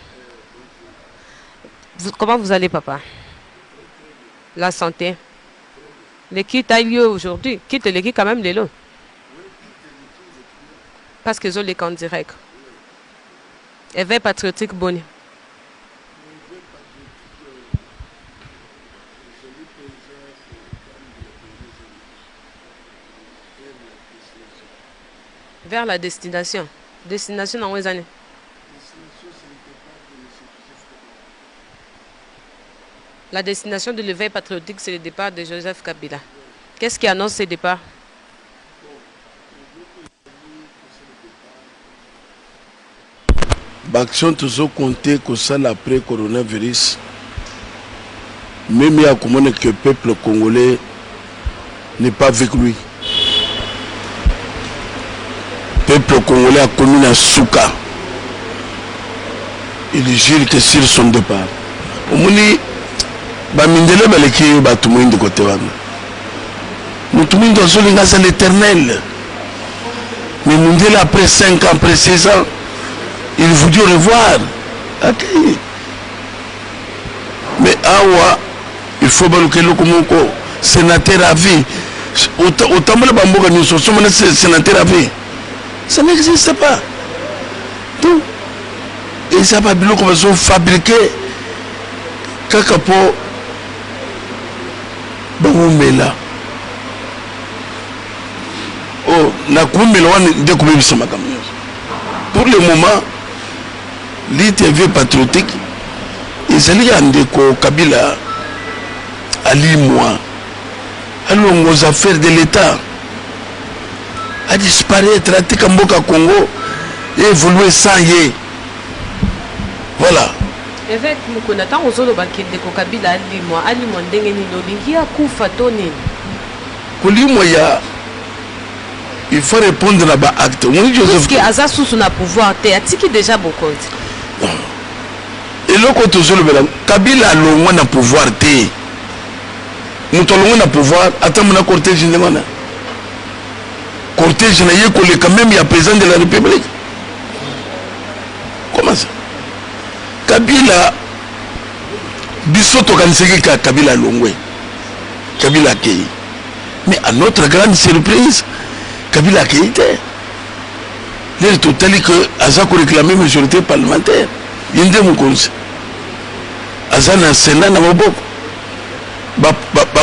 Comment vous allez, papa? La santé? L'équipe a lieu aujourd'hui. Quitte l'équipe quand même les lots. Parce qu'ils ont les camps directs. Éveil patriotique bon. Vers la destination. Destination dans les années. La destination de l'éveil patriotique, c'est le départ de Joseph Kabila. Qu'est-ce qui annonce ce départ? L'action toujours compter que ça après coronavirus. Même il y a comment que le peuple congolais n'est pas avec lui. Le peuple congolais a commis un souka. Il jure que sur son départ. Bamindele baleki batumuindi kote wana mutumuindi ozolinga za l'éternel mais mundele après 5 ans après 6 ans il vous dit au revoir okay. Mais awa il faut baluke loko moko sénateur à vie autambola bamboka nyonso somona sénateur à vie ça n'existe pas donc et ça va biloko bazo fabriquer kaka po Baumela. Oh, na kumela wana nde kubebisa makambo. Pour le moment, l'ITV patriotique ezali ya ndeko Kabila ali moi alongo aux affaires de l'État a disparaître atika mboka Congo et évoluer sans ye. Voilà. Évêque Mukuna, tant aux autres ndeko Kabila ali moi ndenge nini olingi akufa to nini? Kolimo ya il faut répondre à ba acte. Moi Joseph qui aza sous na pouvoir te atiki déjà beaucoup. Et le côté Zolobela Kabila longo na pouvoir te. Muto longo na pouvoir attends na cortège ndemana. Cortège na yé quand même il y a président de la République. Comment ça? Kabila bisoto kaniseki ka Kabila longwe. Kabila kei. Mais à notre grande surprise, Kabila kei était. Il est total que Azako réclamait majorité parlementaire. Yende Mukonzi. Azana Sénat na maboko. Ba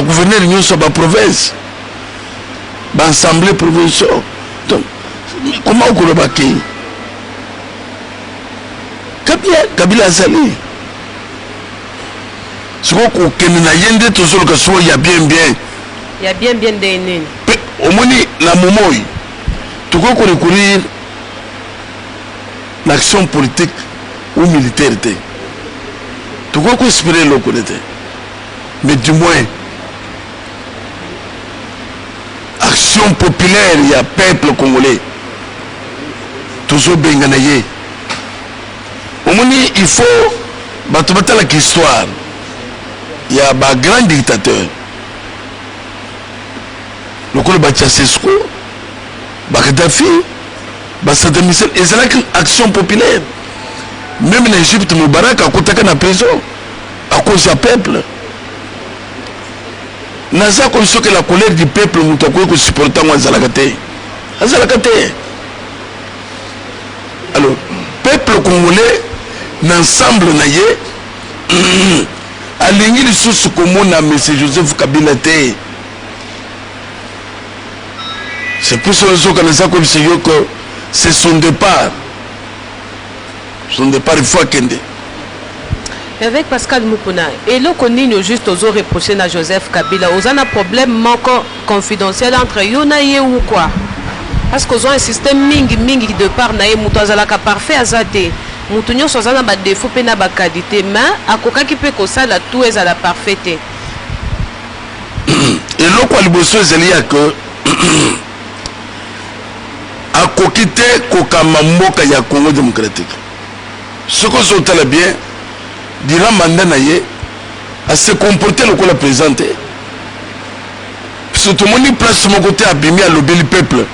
gouverneur nyonso ba province. Ba assemblée provinciale. Donc comment on va kei? Kabila azali. Ce qu'on connaît na yende toujours que soit il y a bien. Il y a bien de nini. Au moins la momoi. Tu peux recourir l'action politique ou militaire. Tu peux espérer le connaître. Mais du moins action populaire, il y a peuple congolais. Toujours bien gagné. Au moins, il faut battre l'histoire. Il y a un grand dictateur. Le col Bachasesco, Kadhafi, Saddam Hussein, et c'est là qu'une action populaire. Même en Égypte, Moubarak a coûté en prison à cause du peuple. Naza conscient que la colère du peuple nous supportant Azalakate. Alors, peuple congolais, l'ensemble naïe, à l'ingénieur sous commun à M. Joseph Kabila. C'est pour ça que c'est son départ. Son départ, il faut qu'il avec Pascal Mukuna, et là qu'on est juste aux autres reprochés à Joseph Kabila, aux un problème manquant confidentiel entre Yonaye ou quoi? Parce qu'ils ont un système mingi de part naïe moutazalaka parfait azate. Moutonyo sozana ba défaut pena ba qualité, mais à coca qui peut que ça la tout est à la parfaite. Et là quoi le bosso est que à kokite kokamamboka ya Congo démocratique. Ce que sont très bien, durant mandat naïe, à se comporter le qu'on a présenté. Parce que tout le monde place sur mon côté abîmé à l'obéi le peuple.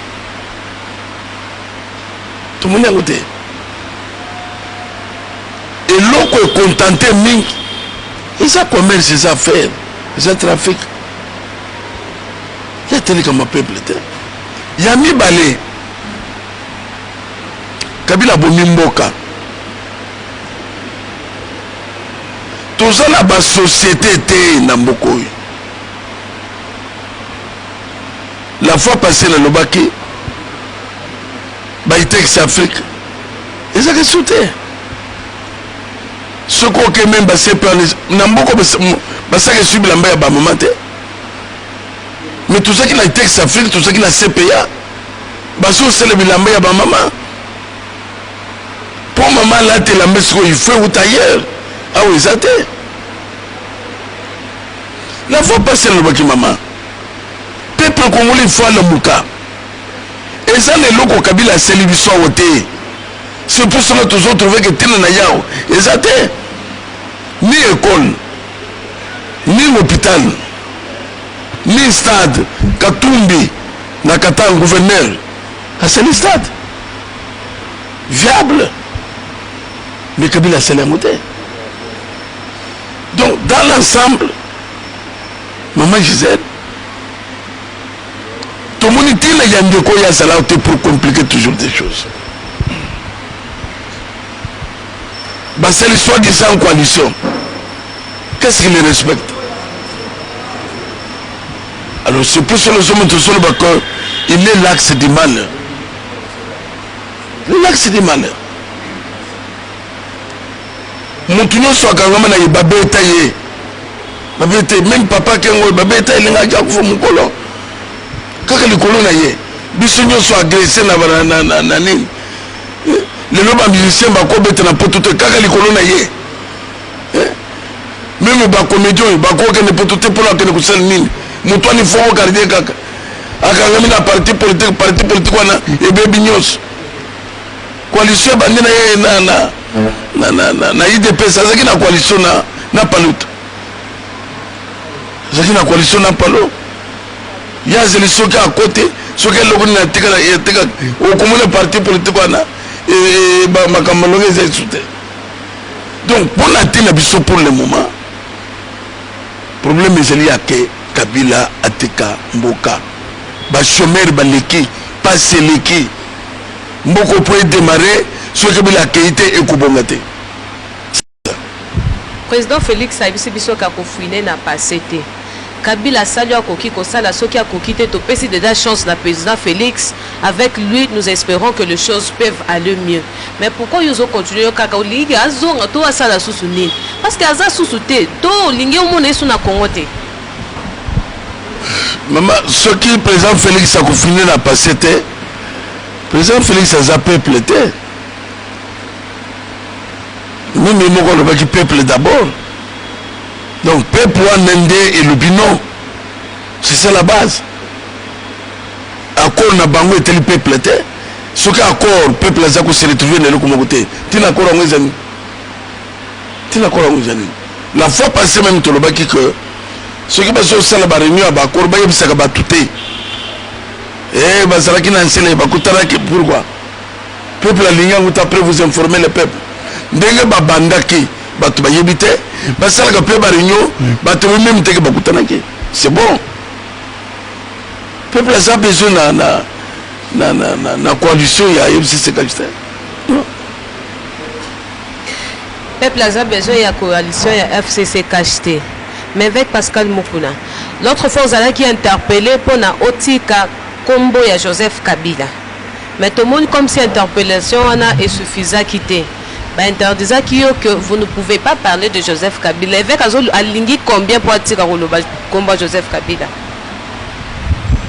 Tout le monde est à côté. Et l'autre est contenté, ils ont commerce, ils ont affaires, ils ont trafic. Il y a tel comme un peuple. Il y a mis balé. Kabila Bomimboka. Tout ça là, la société était Nambokoy. La fois passée, le Lobaki, Baïtex Afrique, ils ont sauté. Ce qu'on a même passé par les Namboko, ça qui suit la main à maman. Mais tout ça qui a été Afrique, tout ça qui a CPA, c'est le bilan à maman. Pour maman là, tu la mets il fait ou ailleurs. Ah oui, ça t'est. La fois passée, le Lobaki maman. Peuple congolais, il faut le Mouka. Et ça, les locaux Kabila, c'est l'histoire au thé. C'est pour cela que toujours trouvé que tu n'as yao. Et ça t'est. Ni école, ni hôpital, ni stade, Katumbi, Nakata, gouverneur. C'est le stade. Viable. Mais Kabila, c'est la montée. Donc, dans l'ensemble, maman Gisèle, tout le monde dit qu'il y a des choses pour compliquer toujours des choses. C'est l'histoire d'Issa en coalition. Qu'est-ce qu'il les respecte? Alors c'est pour cela qu'il est l'axe du mal. L'axe du mal. mutu nyonso akangama na ye babeta ye babeta même papa kengo babeta elenga ja kufa mukolo kaka likolo na ye biso nyonso agressé na nini lelo ba musicien bakobeta na poto te kaka likolo na ye même ba comédien bakoke ne poto te pona ke ne kusala nini mutu ani foko gardien kaka akangami na parti politique wana ebebi nyonso coalition bandi na ye na IDPS azaki na coalition na paluta azaki na coalition na palo yazeli soki à côté soki eloko nini atika okomona parti politique wana makambo longo eza esu te donc mpona te na biso pour le moment problème ezali yake Kabila atika mboka bachomere baleki pasi eleki mboko po edémarrer soki Kabila akei te ekobonga te. Président Félix ayebisi biso kakofouine na passé te Kabila sali akoki kosala soki akoki te topesi déjà chance na président Félix. Avec lui nous espérons que les choses peuvent aller mieux. Mais pourquoi ils ont continué kaka olingi azonga to asala susu nini? Parce que aza susu te to lingi omona esu na Congo te. Maman, ce qui président Félix akofouine na passé te président Félix aza peuple te. Nous nous le peuple d'abord. Donc peuple Nende et le binon. C'est ça la base. Accord na bango était le peuple te. Ce qui accord peuple azako se retrouver dans le côté. Tina accord en zani. Tina accord en zani. La fois passée même to le baki que ce qui passe au sala ba réunion ba accord ba yebisa ka ba touté. Ba salaki na nsele ba kutara ki pourquoi? Peuple aligné après vous informer le peuple. Ndenge ba bandaki batu bayebite basala ka pe ba réunion batu même teke bakutanaki. C'est bon. Peuple a besoin na coalition ya FCC Kajite. Peuple a besoin ya coalition ya FCC Kajite. Mais avec Pascal Mukuna. L'autre fois Zala qui a interpellé pour na Otika Kombo ya Joseph Kabila. Mais tout le monde comme si interpellation est suffisante quitter. Bah interdisant que vous ne pouvez pas parler de Joseph Kabila. Avec Azol alingi combien pour Otika Kombo Joseph Kabila.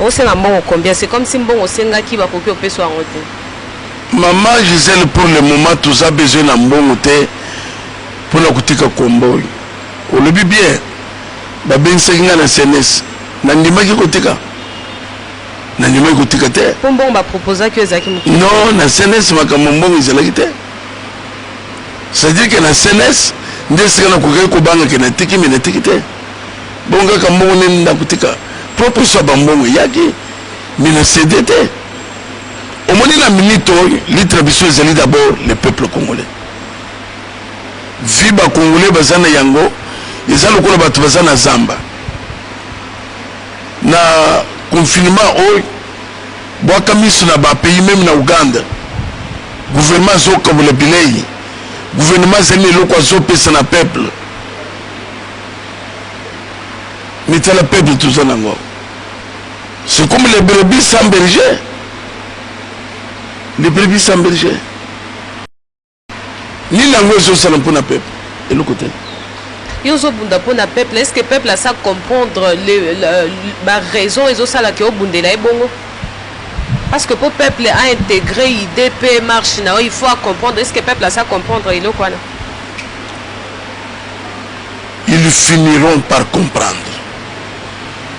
On sait combien c'est comme si bon on sait qui va couper au peso en route. Maman Gisèle pour le moment tout ça besoin d'un bon hôtel pour la Kutika Kombo. On le dit bien. Ba ben senga na CNS. Nandima ki Kutika. Nandima ki Kutika te. Pombo ba proposer que Zaki Mukuta. Non, na CNS makambo izala kite. C'est-à-dire que na CNS ndesika na kukai ko banga ke na tiki me na tiki te. Bonga kambo ne na Kutika. Propre soit bambongo yaki mina CDT au moins la minute l'itrebiso ezali d'abord le peuple congolais viba congolais bazana yango ezalo kola batu bazana zamba na confinement oy boaka miso na ba pays même na Uganda gouvernement zoka bole bilei gouvernement zeli loko azopesa na peuple. Mais c'est le peuple tout ça. C'est comme les brebis sans berger. Les brebis sans berger. Ni langue est ça pour le peuple. Et le côté. Yozo bunda pour le peuple. Est-ce que le peuple a ça comprendre la raison et ça là qui est au bundela et bongo? Parce que pour le peuple a intégré IDP marche, il faut comprendre. Est-ce que le peuple a ça comprendre et le quoi? Ils finiront par comprendre.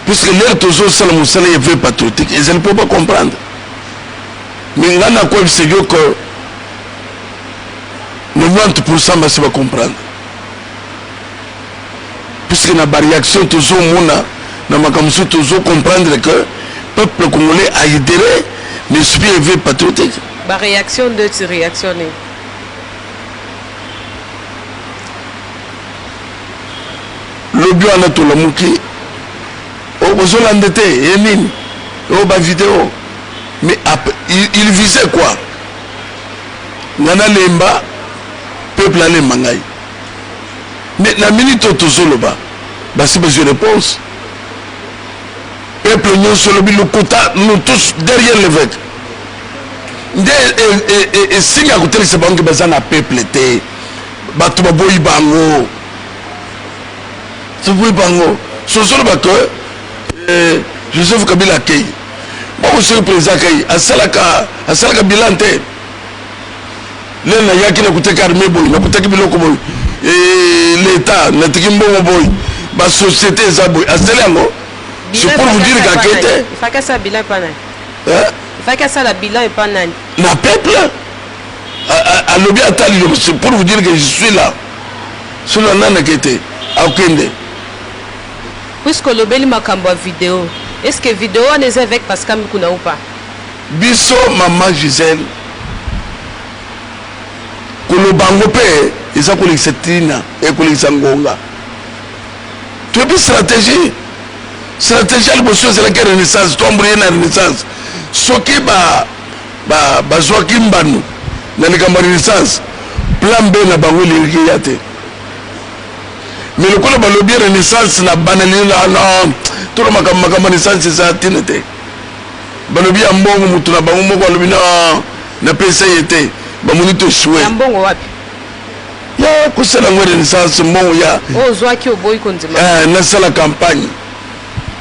Puisque l'air toujours ça le moussala est vrai patriotique, ils ne peuvent pas comprendre. Mais là, on a quoi c'est que 90% va comprendre. Puisque na réaction toujours mona, na makamsu toujours comprendre que le peuple congolais a adhéré, mais subi est vrai patriotique. Ba réaction de tu réactionner. Le bio en a tout le monde qui aux Hollandais et mine aux bas vidéo mais il visait quoi nana lemba peuple allait mangai mais la minute au zoloba bah c'est besoin de réponse peuple nous sur le quota nous tous derrière l'évêque et signe à côté c'est bon que besoin à peuple té bato baboyi bango baboyi bango sosolo bako Joseph Kabila akei bako soki président akei asalaka bilan te lelo nayaki nakutaki armée boyi nakutaki biloko boyi l'état natiki mbongo boyi basociété eza boyi asali yango c'est pour vous dire qu'akei te il faut que ça bilan pas nani il faut que ça la bilan et pas nani na peuple à lobby atali c'est pour vous dire que je suis là solo nana kete akende puisque le beli makambo vidéo est-ce que vidéo on est avec Pascal Mukuna ou pas biso maman Gisèle kolobango pe eza kolekisa tina e kolekisa ngonga toyebi stratégie aliboso ezalaki renaissance toambouye na renaissance soki bazwaki mbanu na likambo ya renaissance plan B na bango elingi ya te mais lokola balobi renaissance na banalini non tolo makambo renaissance eza tina te balobi ya mbongo mutu na bango moko alobi na pesa ye te bamoni to shwe ya mbongo wapi ya kosala ngo renaissance mbongo ya ozwaki oboyi konzima nasala campagne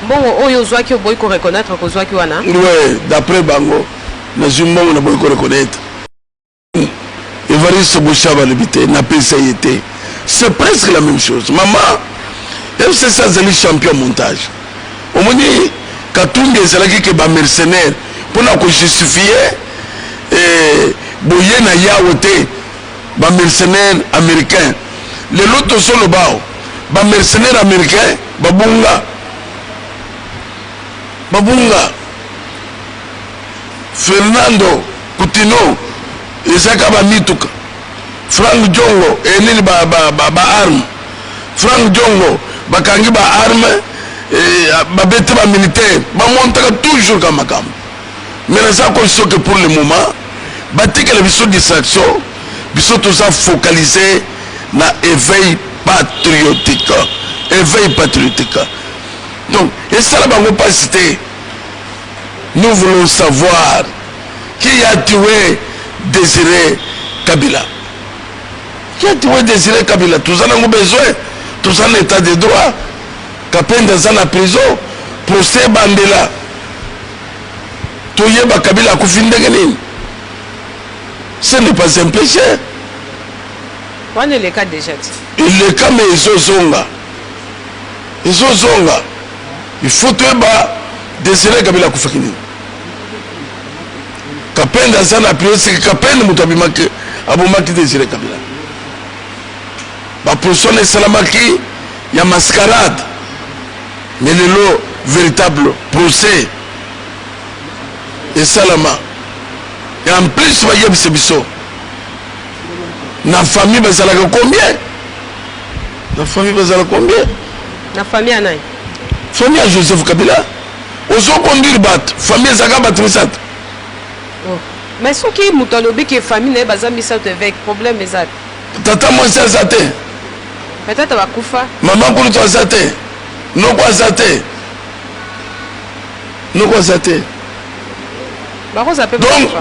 mbongo oyo ozwaki oboyi ko reconnaître kozwaki wana ouais d'après bango nazwi mbongo na boyi ko reconnaître Evariste Boshaba lebite na pesa ye te c'est presque la même chose maman FCC azali champion montage omoni Katumbi ezalaki ke ba mercenaire mpona kojustifier boye na yawo te ba mercenaire américain lelo tozoloba ba mercenaire américain babunga Fernando Coutinho ezaka ba mituka Frank Jongo enini ba arme Frank Jongo bakangi ba arme babete ba militaire bamontaka toujours ka makambo mais naza condition que pour le moment batikela biso distraction biso toza focalisé na éveil patriotique donc esala bango pasi te nous voulons savoir qui a tué Désiré Kabila. Qui a tué Désiré Kabila? Tous en avons besoin. Tous en état de droit. Kapenda dans la prison. Procès Bandela. Toye ba Kabila Koufindegeni. Ce n'est pas un péché. On est le cas déjà. Le cas mais ils sont zonga. Il faut tuer ba Désiré Kabila Koufindegeni. Kapenda sana prière c'est que Kapenda mutabimaki abomaki Désiré Kabila ba personne salamaki ya mascarade mais le véritable procès et salama et en plus va yebise biso na famille bazalaka combien na famille anai famille à Joseph Kabila ozo conduire bat famille zaka batrisat. Mais ce qui est moutalobi qui est famille n'est pas avec problème exact. Tata moi c'est zate. Peut-être va kufa. Maman pour toi zate. Non quoi zate. Donc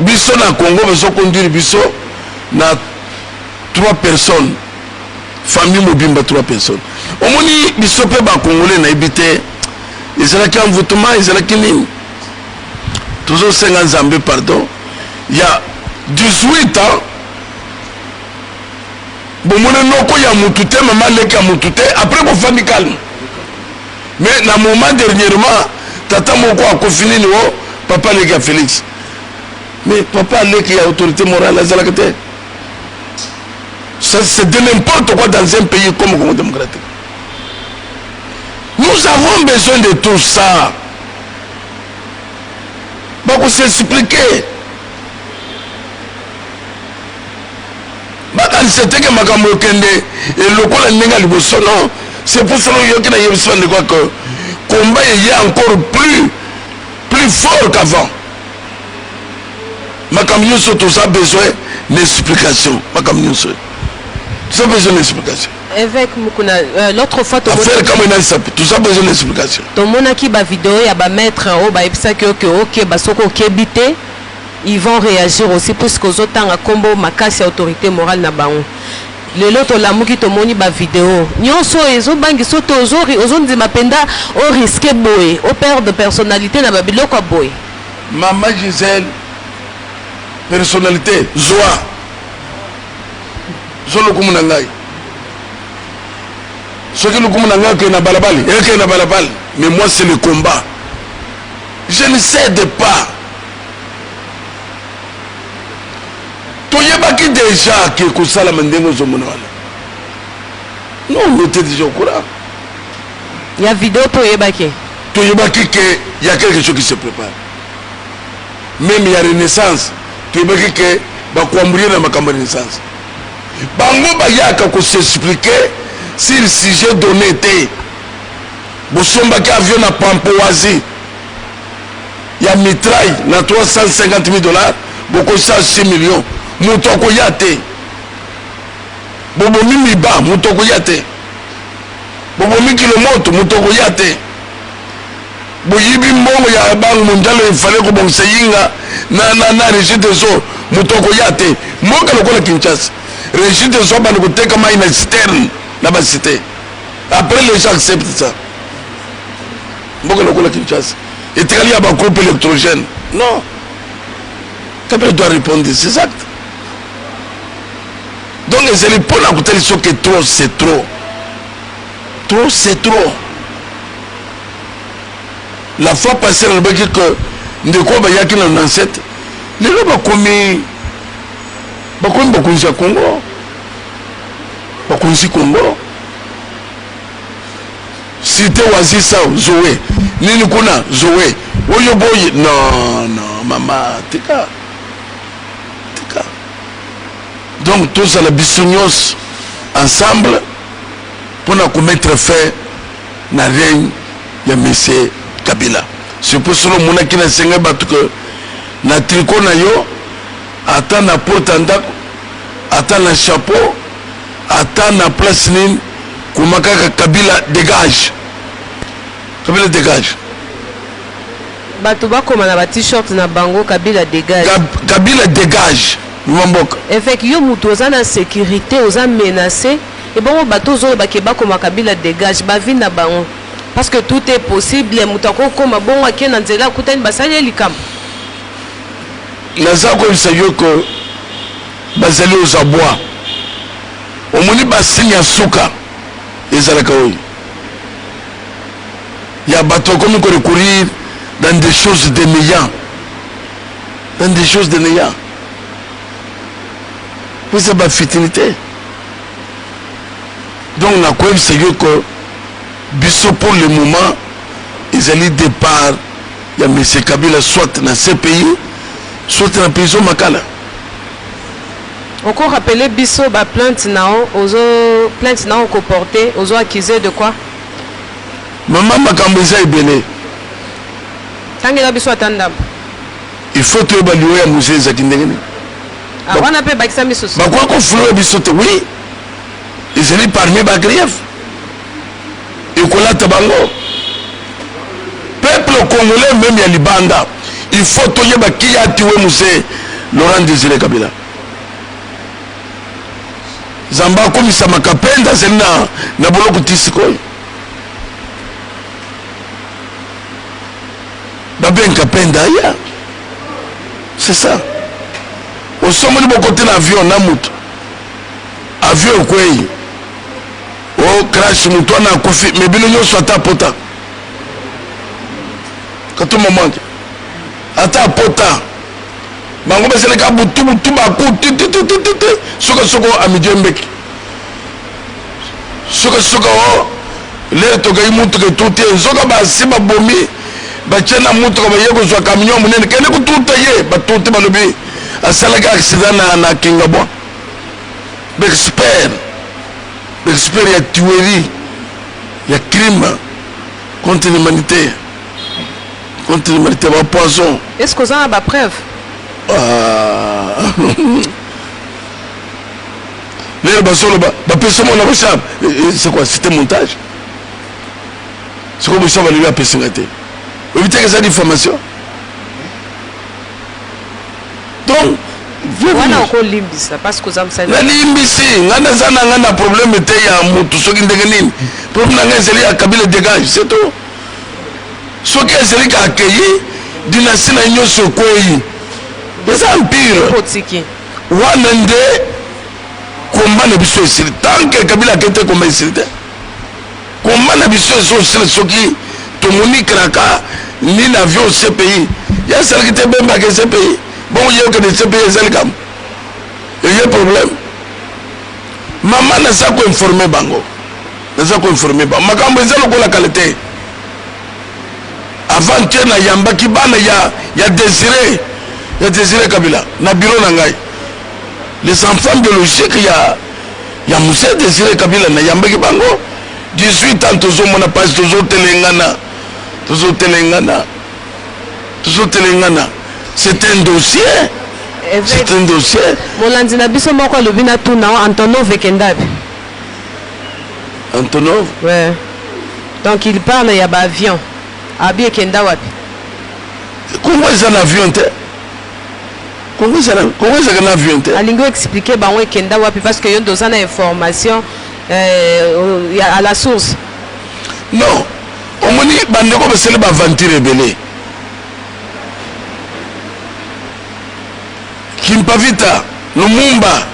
biso na Congo beso conduire biso na 3 personnes. Famille mobimba 3 personnes. Omoni biso pe ba congolais na ebité. Ezalaki envoûtement, ezalaki nini. Toujours 50 Zambé pardon. Il y a 18 ans, après qu'on fait calme. Mais dans le moment dernièrement, tata moko a confiné papa leki Félix. Mais papa leki a autorité morale à Zalakate. C'est de n'importe quoi dans un pays comme le Congo démocratique. Nous avons besoin de tout ça. Pour s'expliquer. C'était que makambo kende et lokola nenga liboso non c'est pour cela que na yebisa de quoi que combat est encore plus fort qu'avant makambo surtout ça besoin d'explication makambo ça besoin d'explication avec Mukuna l'autre fois affaire comme tout ça besoin d'explication to monaki ba vidéo ya ba maître o ba episa que OK ba soko kebité ils vont réagir aussi puisque aux autres combo makasi autorité morale na bango lelo tolamuki tomoni ba vidéo nyonso ezobangi so ozondima penda o risque boye o perdre personnalité na babiloko boye. Maman Gisèle personnalité zoa zolo kumuna ngai soki lukumuna ngai ke na balabali eke na balabali, mais moi c'est le combat, je ne cède pas. Toyebaki déjà que kosala mandengo zomona wala. Non, on était déjà au courant. Il y a vidéo toyebaki. Toyebaki que il y a quelque chose qui se prépare. Même il y a Renaissance, toyebaki que ba kwambourir na makambo Renaissance. Bango bayaka ko s'expliquer si le sujet donné était bosombaki avion na Pampoasi. Il y a mitraille na 350 000 $, beaucoup ça 6 millions. Mutoko yate bobomi miba mutoko yate bobomi kilomoto mutoko yate boyibi mbongo ya bangu mondial il fallait ko bongse yinga na régime des eaux mutoko yate mboka lokola Kinshasa régime des eaux bana koteka mai na citerne na ba cité après les gens acceptent ça mboka lokola Kinshasa et tekali ya ba groupe électrogène non Kabila doit répondre c'est exact. Donc les éléments pour la côté sont que trop c'est trop. Trop c'est trop. La fois passée on a dit que ndeko ba yaki na 97 les gens bakomi bakonzi Congo. Bakonzi Congo. Cité Wazisa Zoé. Nini kuna Zoé. Oyo boy non maman tika. Donc tous à la bisounos ensemble pour nous mettre fin à la règne de M. Kabila. C'est pour cela que je suis que na tricot na yo attend na porte andako attend na chapeau attend na place nini kumakaka Kabila dégage. Kabila dégage. Bato bakoma na ba t-shirt na bango Kabila dégage. Kabila dégage. Avec yo mutu oza na sécurité oza menacé et bon bato zo bakeba koma Kabila dégage ba vie na bango parce que tout est possible mutako koma bon akena nzela kutani basali likam nazako bisayo ko bazali aux abois omoni basinya suka ezalaka oyi ya bato comme ko recourir dans des choses de néant vous avez une futilité. Donc, on a quoi c'est que biso pour le moment, ils allaient départ. Il y a M. Kabila soit dans ce pays, soit dans la prison Makala. Encore rappeler biso ba plainte nao, comporté, ozo accusé de quoi? Maman Makambeza est belé. Tangela biso atanda. Il faut te évaluer à musée Zakindengene. Ah, on appelle Bakisa Misos. Bah quoi qu'on floue bisote, oui. Ils sont parmi les griefs. Et qu'on a tabango. Peuple congolais, même il y a Libanda. Il faut que qui a tué Moussé Laurent Désiré Kabila. Zamba comme ça m'a capenda, c'est na bolo kutisikoy. Babien capenda, c'est ça. Au sommet de mon côté l'avion na moto avion quoi oh crash moto na kofi mais bino nyo soit pota quand tout moment ata pota bango besele ka butu ba ku soko amidjembeki soko le to ga imuntu ke tuti nzoka ba siba bomi ba chena mutu ko ba yego zwa camion munene kene ku tuta ye ba tuti balobi asalaka accident na Kingabwa expert ya tuerie ya crime contre l'humanité va poison. Est-ce que vous avez des preuves? C'est quoi? C'était montage. C'est comme ça va lui appeler sur la tête. Vous évitez que ça diffamation. Donc, wana okolimbisa parce que ozamsali nalimbisi nga naza na nga na problème te ya mutu soki ndenge nini problème na nga ezali ya Kabila dégage c'est tout soki ezali ka accueilli dynastie na nyonso ekwei eza empire potiki wana nde komba na biso esili tant que Kabila akete komba esili te komba na biso ezosila soki tomoni kraka ni na avion CPI ya salaki te bembaka CPI bon yokende CPI ezali kam eye problème mama naza koinforme bango makambo eza lokola kala te avant na yambaki bana ya Désiré Kabila na bureau na ngai les enfants biologiques ya Moussa Désiré Kabila na yambaki bango 18 ans tozomona pasi tozotelengana c'est un dossier molandi na biso moko alobi na tuna Antonov ekendabi Antonov ouais. Donc il parle ya baavion abi ekenda wapi Congo eza na avion te Congo ezaka na avion te alingi expliquer bango ekenda wapi parce que yo ndoza na information à la source non omoni bandeko basali baventure ebele Kimpavita Lumumba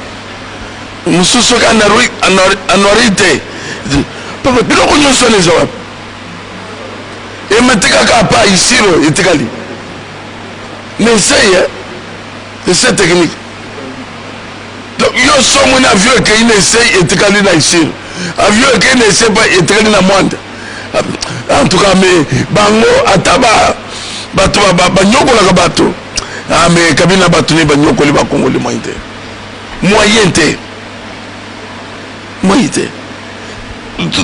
mosusu ka anorite papa biloko nyonso wana eza wapi emetekaka pa isiro etikali na essai technique donc yo somoni avion ekei na essai etikali na isiro avion ekei na essai pa etikali na mwanda en tout cas mais bango ata bato banyokolaka bato mais Kabila bato ne banyokoli bakongoli moyen te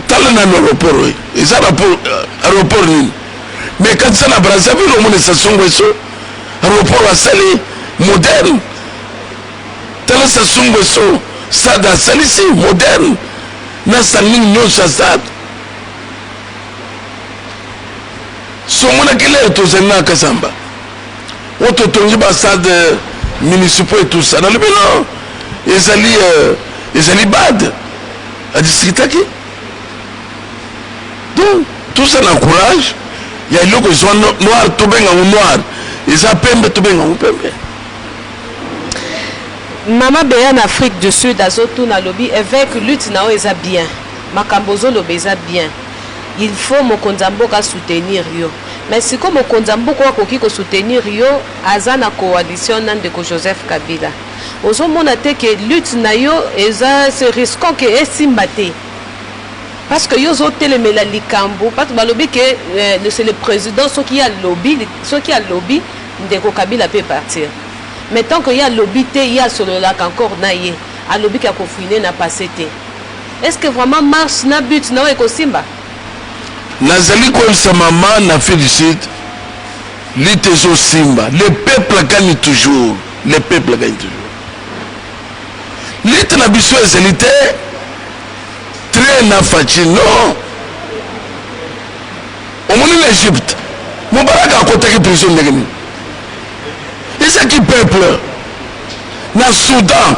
tala na aéroport eza aéroport nini mais kati sa na Brazzaville omona station Nguesso aéroport asali moderne tala station Nguesso stade asalisi moderne na sanini nyonso ya stade somonaki lere tozali na Kasamba ototongi bastade municipaux et tout ça nalobi non ezali bad adistrictaki donc tout ça na courage ya eloko ezwa noir tobengango noir eza pembe tobengango pembe mama beya na Afrique du Sud azotuna lobi évêque lutte nao eza bien makambo ozoloba eza bien il faut mokonzi ya mboka soutenir yo mais siko mokonzi ya mboka akoki kosoutenir yo aza na coalition na ndeko Joseph Kabila ozomona te ke lutte na yo eza se risquant ke esimba te parce que yo ozotelemela likambo parce que balobi ke c'est le président soki ya lobby ndeko Kabila peut partir mais tant que ya lobby te ya sololaka encore na ye alobi ke akofine na passé te est-ce que vraiment marche na but na ekosimba nazali koyebisa mama na Afrique du Sud lutte ezosimba le peuple gagne toujours lutte na biso ezali te très na faci non omoni na Égypte Mubarak akotaki prison ndenge nini ezaki peuple na Soudan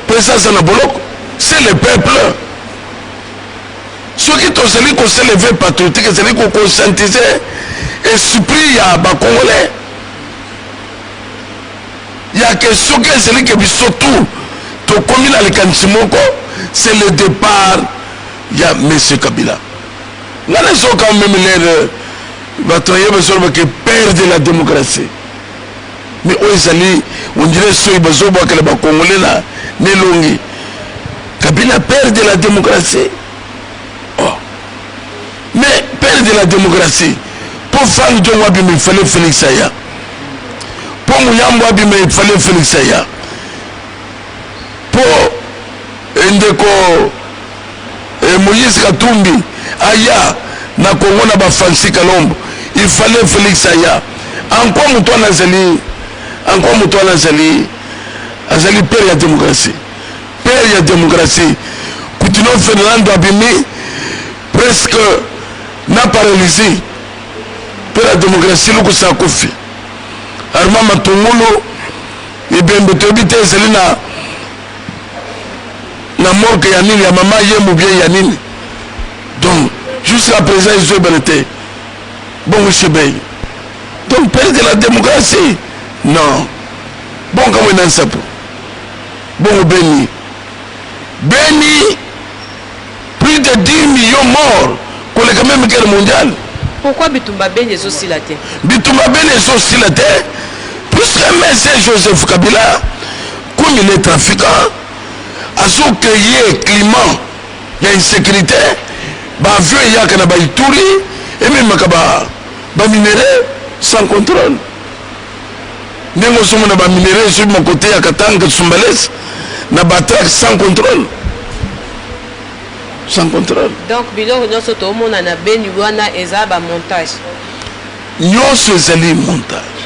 président aza na boloko c'est le peuple soki tozali koseleve patriotique ezali kokonscientize esprit ya bakongolais yake soki ezali ke biso tu tokomi na likanisi moko c'est le départ ya monsieur Kabila nga nazoka même lere bato yeba soloba ke père de la démocratie mais oyo ezali on dirait soki bazobwakela bakongolais na nelongi Kabila père de la démocratie. Mais père de la démocratie, pour faire le job, il fallait Félix Aya. Pour Mouyambo, il fallait Félix Aya. Pour Ndeko Moïse Katumbi, Aya, na Congo na Francis Kalombo, il fallait Félix Aya. Encore Moutoua Nazali, Azali père de la démocratie. Père de la démocratie. Coutinho Fernando Abimi, presque na paralysé pour la démocratie le Kofi Armand Matungulu ebembe toyebi te ezali na morke ya nini ya mama yembo bien ya nini. Donc jusqu'à présent ezoyebana te bongo chebei. Donc perdre la démocratie non. Bon comme on a sapo bongo Beni plus de 10 millions morts pour le quand même guerre mondiale. Pourquoi Bitumba Beni est aussi la terre? Bitumba Beni est aussi la terre puisque M. Joseph Kabila comme il est trafiquant a su créer climat il y a insécurité ba avion yaka na ba Ituri et même makaba ba minerais sans contrôle. Nengo somo na ba minerais sur mon côté à Katanga Sumbales na ba track sans contrôle. Sans contrôle. Donc biloko nyonso to mona na Beni wana eza ba montage. Nyonso ezali montage.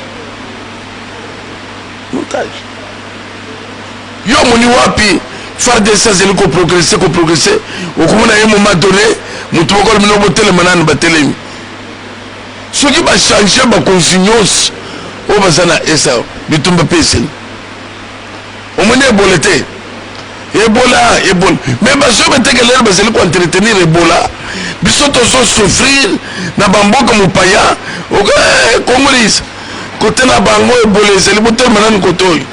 Montage. Yo moni wapi FARDC ezali ko progresser au komona un moment donné mutu ko mino botele manana batelemi. Soki ba changer ba consignos o bazana esa Bitumba pesen. O moni bolete. Ebola. Mais baso beteke lelo bazali ko entretenir Ebola. Biso to so souffrir na bamboka mupaya. Ok, Congolais. Côté na bango Ebola ezali botel manana kotoy.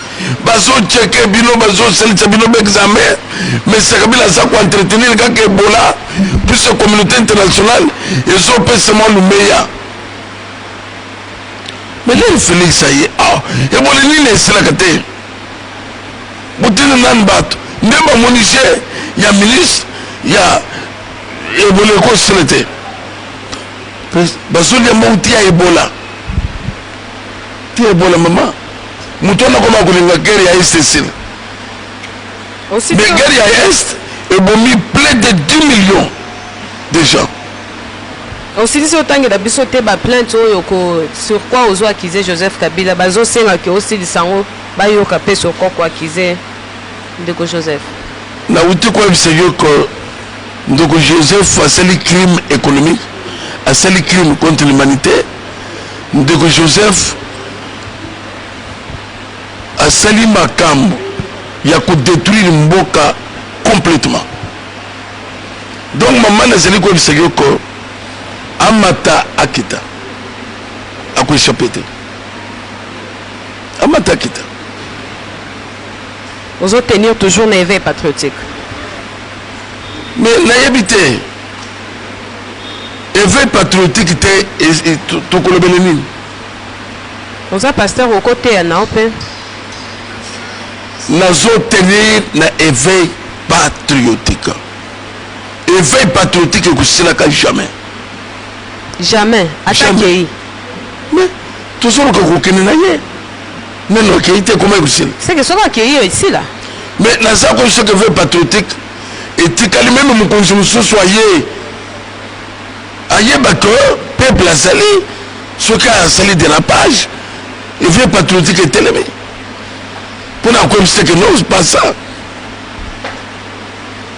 Baso checker bino baso selisa bino examen. Mais c'est Kabila ça ko entretenir kaka Ebola. Plus la communauté internationale ils ont pésément le meilleur. Mais là Félix ça y est. Ebola ni laisser la kate. Botel nan bato. Ndemba moniche ya ministre ya Ebola ko selete basoli ya mauti ya Ebola ti Ebola mama mutona koma kulinga guerre ya Est aussi mais guerre ya Est ebomi plus de 10 millions de gens aussi si otangi da biso te ba plainte oyo ko sur quoi ozo accuser Joseph Kabila bazo senga ke aussi lisango ba yoka pe sur quoi accuser Ndeko Joseph. Na uti kwa biseyo ko Ndeko Joseph a sali crime économique, a sali crime contre l'humanité. Ndeko Joseph a sali makambo ya ko détruire mboka complètement. Donc maman na sali kwa biseyo ko amata akita. Ako échappé. Amata akita. Vous allez tenir toujours l'éveil patriotique. Mais naïbité, éveil patriotique était tout le monde. Vous êtes pasteur au côté à Naopé. Nous allons tenir l'éveil patriotique. Éveil patriotique, c'est là jamais. Jamais. Attaquez. Mais toujours que vous connaissez. Mais non, c'est que ça va accueillir ici là. Mais dans ça qu'on se veut patriotique et tu as même mon consommation soyez aïe bako peuple a sali ce qui a sali de la page et veut patriotique et télémé pour la comme c'est que non c'est pas ça.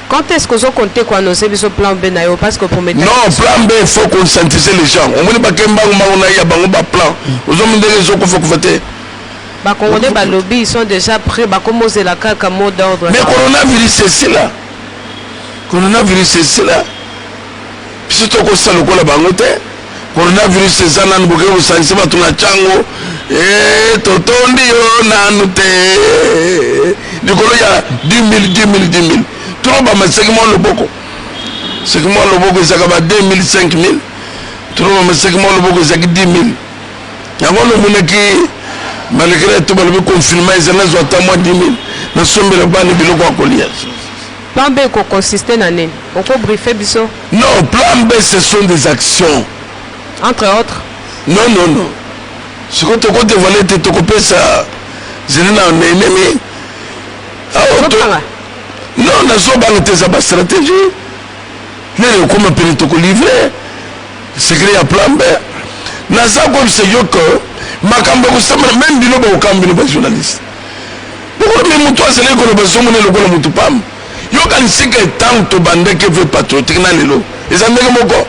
Quand est-ce que vous comptez quoi nous c'est ce plan B nayo parce que pour mettre non plan B il faut conscientiser les gens on ne pas que on a ya bango ba plan aux hommes de les autres faut que voter. Bah, Congolais, bah, lobby, ils sont déjà prêts. Bah, comment c'est la caca mot d'ordre? Mais coronavirus, c'est cela. Coronavirus, c'est cela. Puis c'est tout ça, le coup, la bangote. Coronavirus, c'est ça, nan bouquet, vous savez, c'est pas tout la chango. Eh, totondi, yo, nanute. Du coup, il y a 10 000. Trop, bah, mais c'est que moi, le boko. C'est que moi, le boko, c'est que 2 000, 5 000. Trop, mais c'est que moi, le boko, c'est que 10 000. Il y a le monde qui. Malgré tout le confinement, ils ont moins 10 000. Nous sommes les bons de biloko à collier. Plan B consiste en année. On peut briefer biso. Non, plan B ce sont des actions. Entre autres. Non. Ce que tu as dévoilé, tu as coupé ça. Je n'ai pas ennemi. Non, nous avons une stratégie. Nous avons comme un livrer. C'est créé à plan B. Nous avons que makambo kusema même bino ba ukambi no ba journaliste beaucoup mais mutu asele ko no ba somo ne lokolo mutu pam yo kan sika tanto bande que veut patriotique na lelo ezandeke moko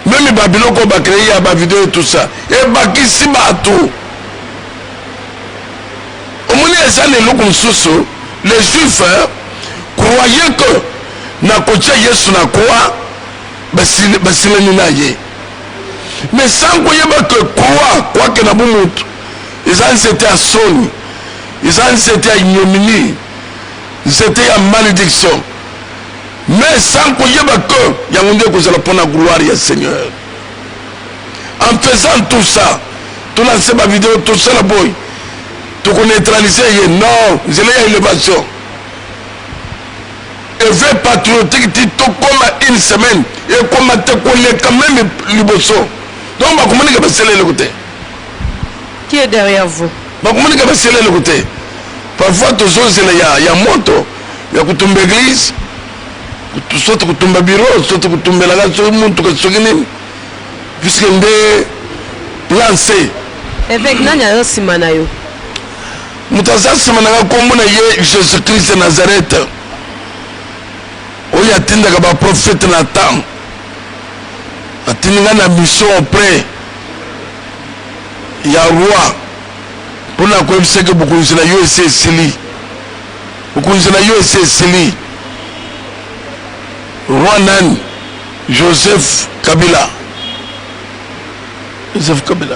même ba biloko ba créer ba vidéo et tout ça et ba kisi ba tout ça ne l'ont les juifs croyaient que na kocha Yesu na croix basilani na ye. Mais sans koyeba que croix que na bumutu ils ont c'était à son, ils ont c'était à ignominie, c'était à malédiction. Mais sans koyeba que yangonde kozala pona gloire ya Seigneur. En faisant tout ça, tout lancer ma vidéo, tout ça la boy, tout neutraliser, non, je l'ai élévation. Éveil patriotique, tout comme une semaine, et comme tu connais quand même le bosso. Donc, comment est-ce que c'est le côté? Qui est derrière vous? Comment est-ce que c'est le côté? Parfois, tous il y a moto, il y a kutumba église, soit kutumba bureau, soit kutumba la gare, soit monde que sogini, puisque on est lancé. Avec Nanya Simanayo. Mutaza Simanayo, comme on est Jésus-Christ de Nazareth. Oya tinda kaba prophète Nathan. Atinga na mission auprès. Ya roi. Pour la quoi c'est que beaucoup de na USA Sili. Beaucoup de na USA Sili. Roi Nan Joseph Kabila. Joseph Kabila.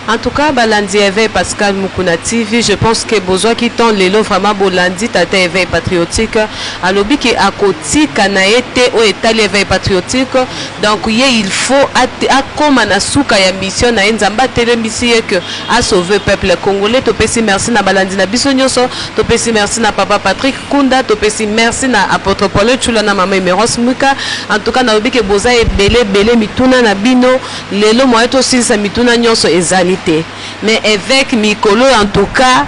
En tout cas, Balandi Éveil Pascal Mukuna TV, je pense que besoin qui tont les lots vraiment Bolandi Tata Éveil Patriotique. À l'objet qui a côté Kanaete ou état l'éveil patriotique. Donc il faut à comme Anasuka ya mission na Nzamba télémission que à sauver peuple congolais. To pesi merci na Balandi na Bisonyoso, to pesi merci na Papa Patrick Kunda, to pesi merci na Apôtre Paul Chula na Mama Meros Muka. En tout cas, na l'objet que besoin belé mituna na bino, les lots moyeto aussi sa mituna nyoso ezali. Mais avec Mikolo en tout cas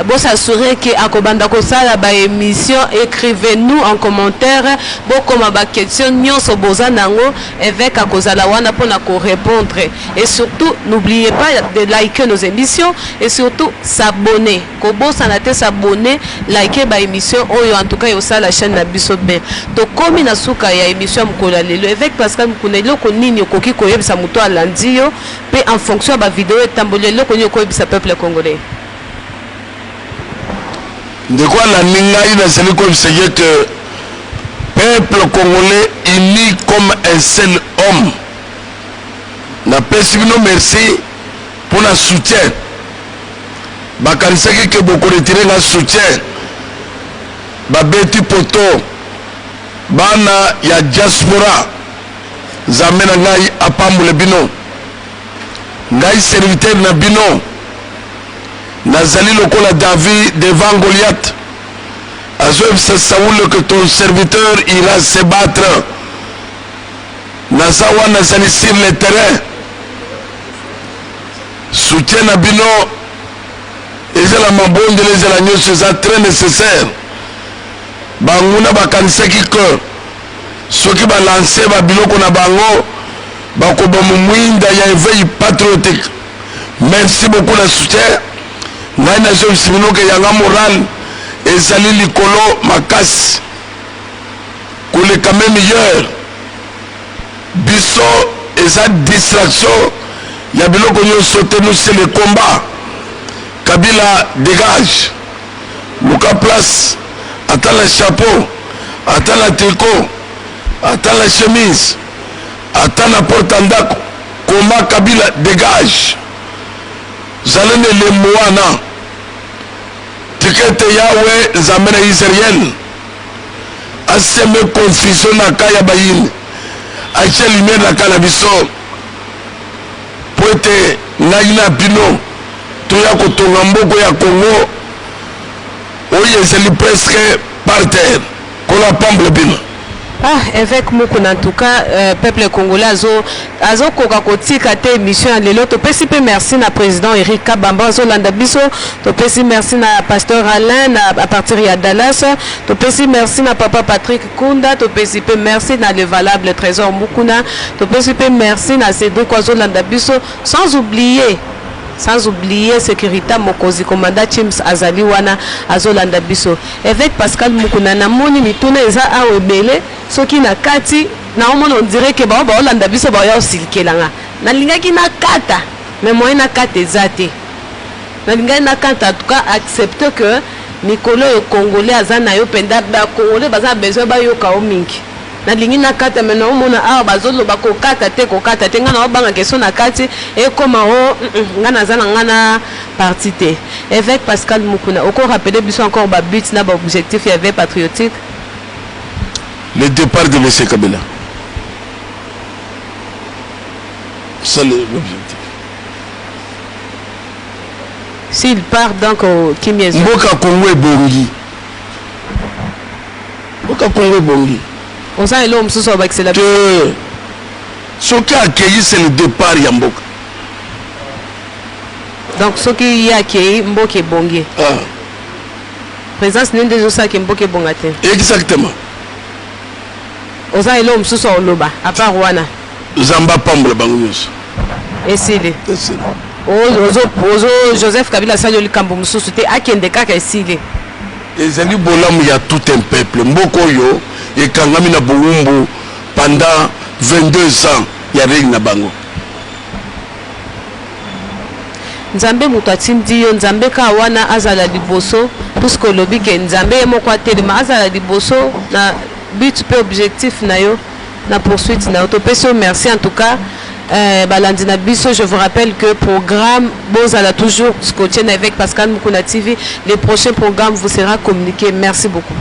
bon s'assurer que akobanda ko sala ba émission écrivez-nous en commentaire bon comme ba question nyonso boza nango avec akozala wana pona ko répondre et surtout n'oubliez pas de liker nos émissions et surtout s'abonner ko bosa na te s'abonner liker ba émission oyo en tout cas yo sala chaîne na biso ben to komi na suka ya émission mkola lelo avec Pascal Mkunelo ko nini koki ko yebisa muto alandi yo pe en fonction ba vidéo tambolé le konyo ko bisa peuple congolais. De quoi la ninga ina seli comme c'est que peuple congolais uni comme un seul homme. Na pesibino merci pour la soutien. Bakarisaki que beaucoup retirer la soutien. Ba beti poto bana ya diaspora zamena ngai apamule bino. Ngai serviteur na bino nazali lokola David devant Goliath azob sa Saoul que ton serviteur ira se battre nazawa nazali sur le terrain soutien na bino ezala mabonde ezala nyonso eza très nécessaire banguna bakanisaki que soki balanse babiloko na bango bakoba mumwinda ya éveil patriotique. Merci beaucoup la soutien ngai na zo siminoke yanga moral ezali likolo makasi koleka même meilleur biso eza distraction ya biloko nyonso te nous c'est le combat. Kabila dégage luka place ata la chapeau ata la tricot ata la chemise ata na porte ndako koma Kabila dégage zalene le moana tikete yawe zamena Israël aseme confusion na kaya bayini ache lumière na kala biso poete ngai na bino to ya kotonga mboko ya Congo oyo ezali presque par terre kola pamble bino. Ah, avec Mukuna en tout cas, peuple congolais azo koka kotika te émission à lelo to pesi pe merci na président Eric Kabamba zo landa biso to pesi merci na pasteur Alain à partir de Dallas to pesi merci na papa Patrick Kunda to pesi pe merci na le valable trésor Mukuna to pesi pe merci na Cédric zo landa biso sans oublier sécurité mokozi commandant Chims azali wana azolanda biso avec Pascal Mukuna na moni mituna eza awebele soki na kati na omona on dirait que ba olanda biso ba ya osilkelanga na lingaki na kata mais moi na kata ezate nalingai nakanta en tout cas accepter que mikolo yo congolais azana yo penda ba congolais baza besoin ba yo ka mingi nalingi nakata mena omona awa bazoloba kokata te ngana obanga question na kati e koma o ngana zana ngana parti te. Évêque Pascal Mukuna, encore rappeler biso encore ba but na ba objectif y avait patriotique. Le départ de M. Kabila. C'est l'objectif. S'il part donc au Kimiezo. Mboka Congo Bongi. Mboka Congo Bongi. On sent l'homme sous son bac, c'est la. Ce qui a accueilli, c'est le départ Yamboka. Donc ce qui a accueilli Mboka Bongi. Ah. Présence n'est déjà ça qui Mboka Bongate. Exactement. On sent l'homme sous son loba, à part Wana. Zamba Pamble Bangounos. Et c'est lui. Joseph Kabila Sanyoli Kambo Moussouté, Akende Kaka et Sili. Et Zali Bolam, il y a tout un peuple. Mbokoyo, et Kangamina Boumbo, pendant 22 ans, il y a rien à Bango. Nzambe mutwatindi yo Nzambe ka wana azala liboso puisque lobi ke Nzambe moko atelema azala liboso na but pe objectif na yo na poursuite na to peso. Merci en tout cas. Balandina Bisso, je vous rappelle que programme Bozala toujours scotché avec Pascal Mukuna TV. Les prochains programmes vous sera communiqué. Merci beaucoup.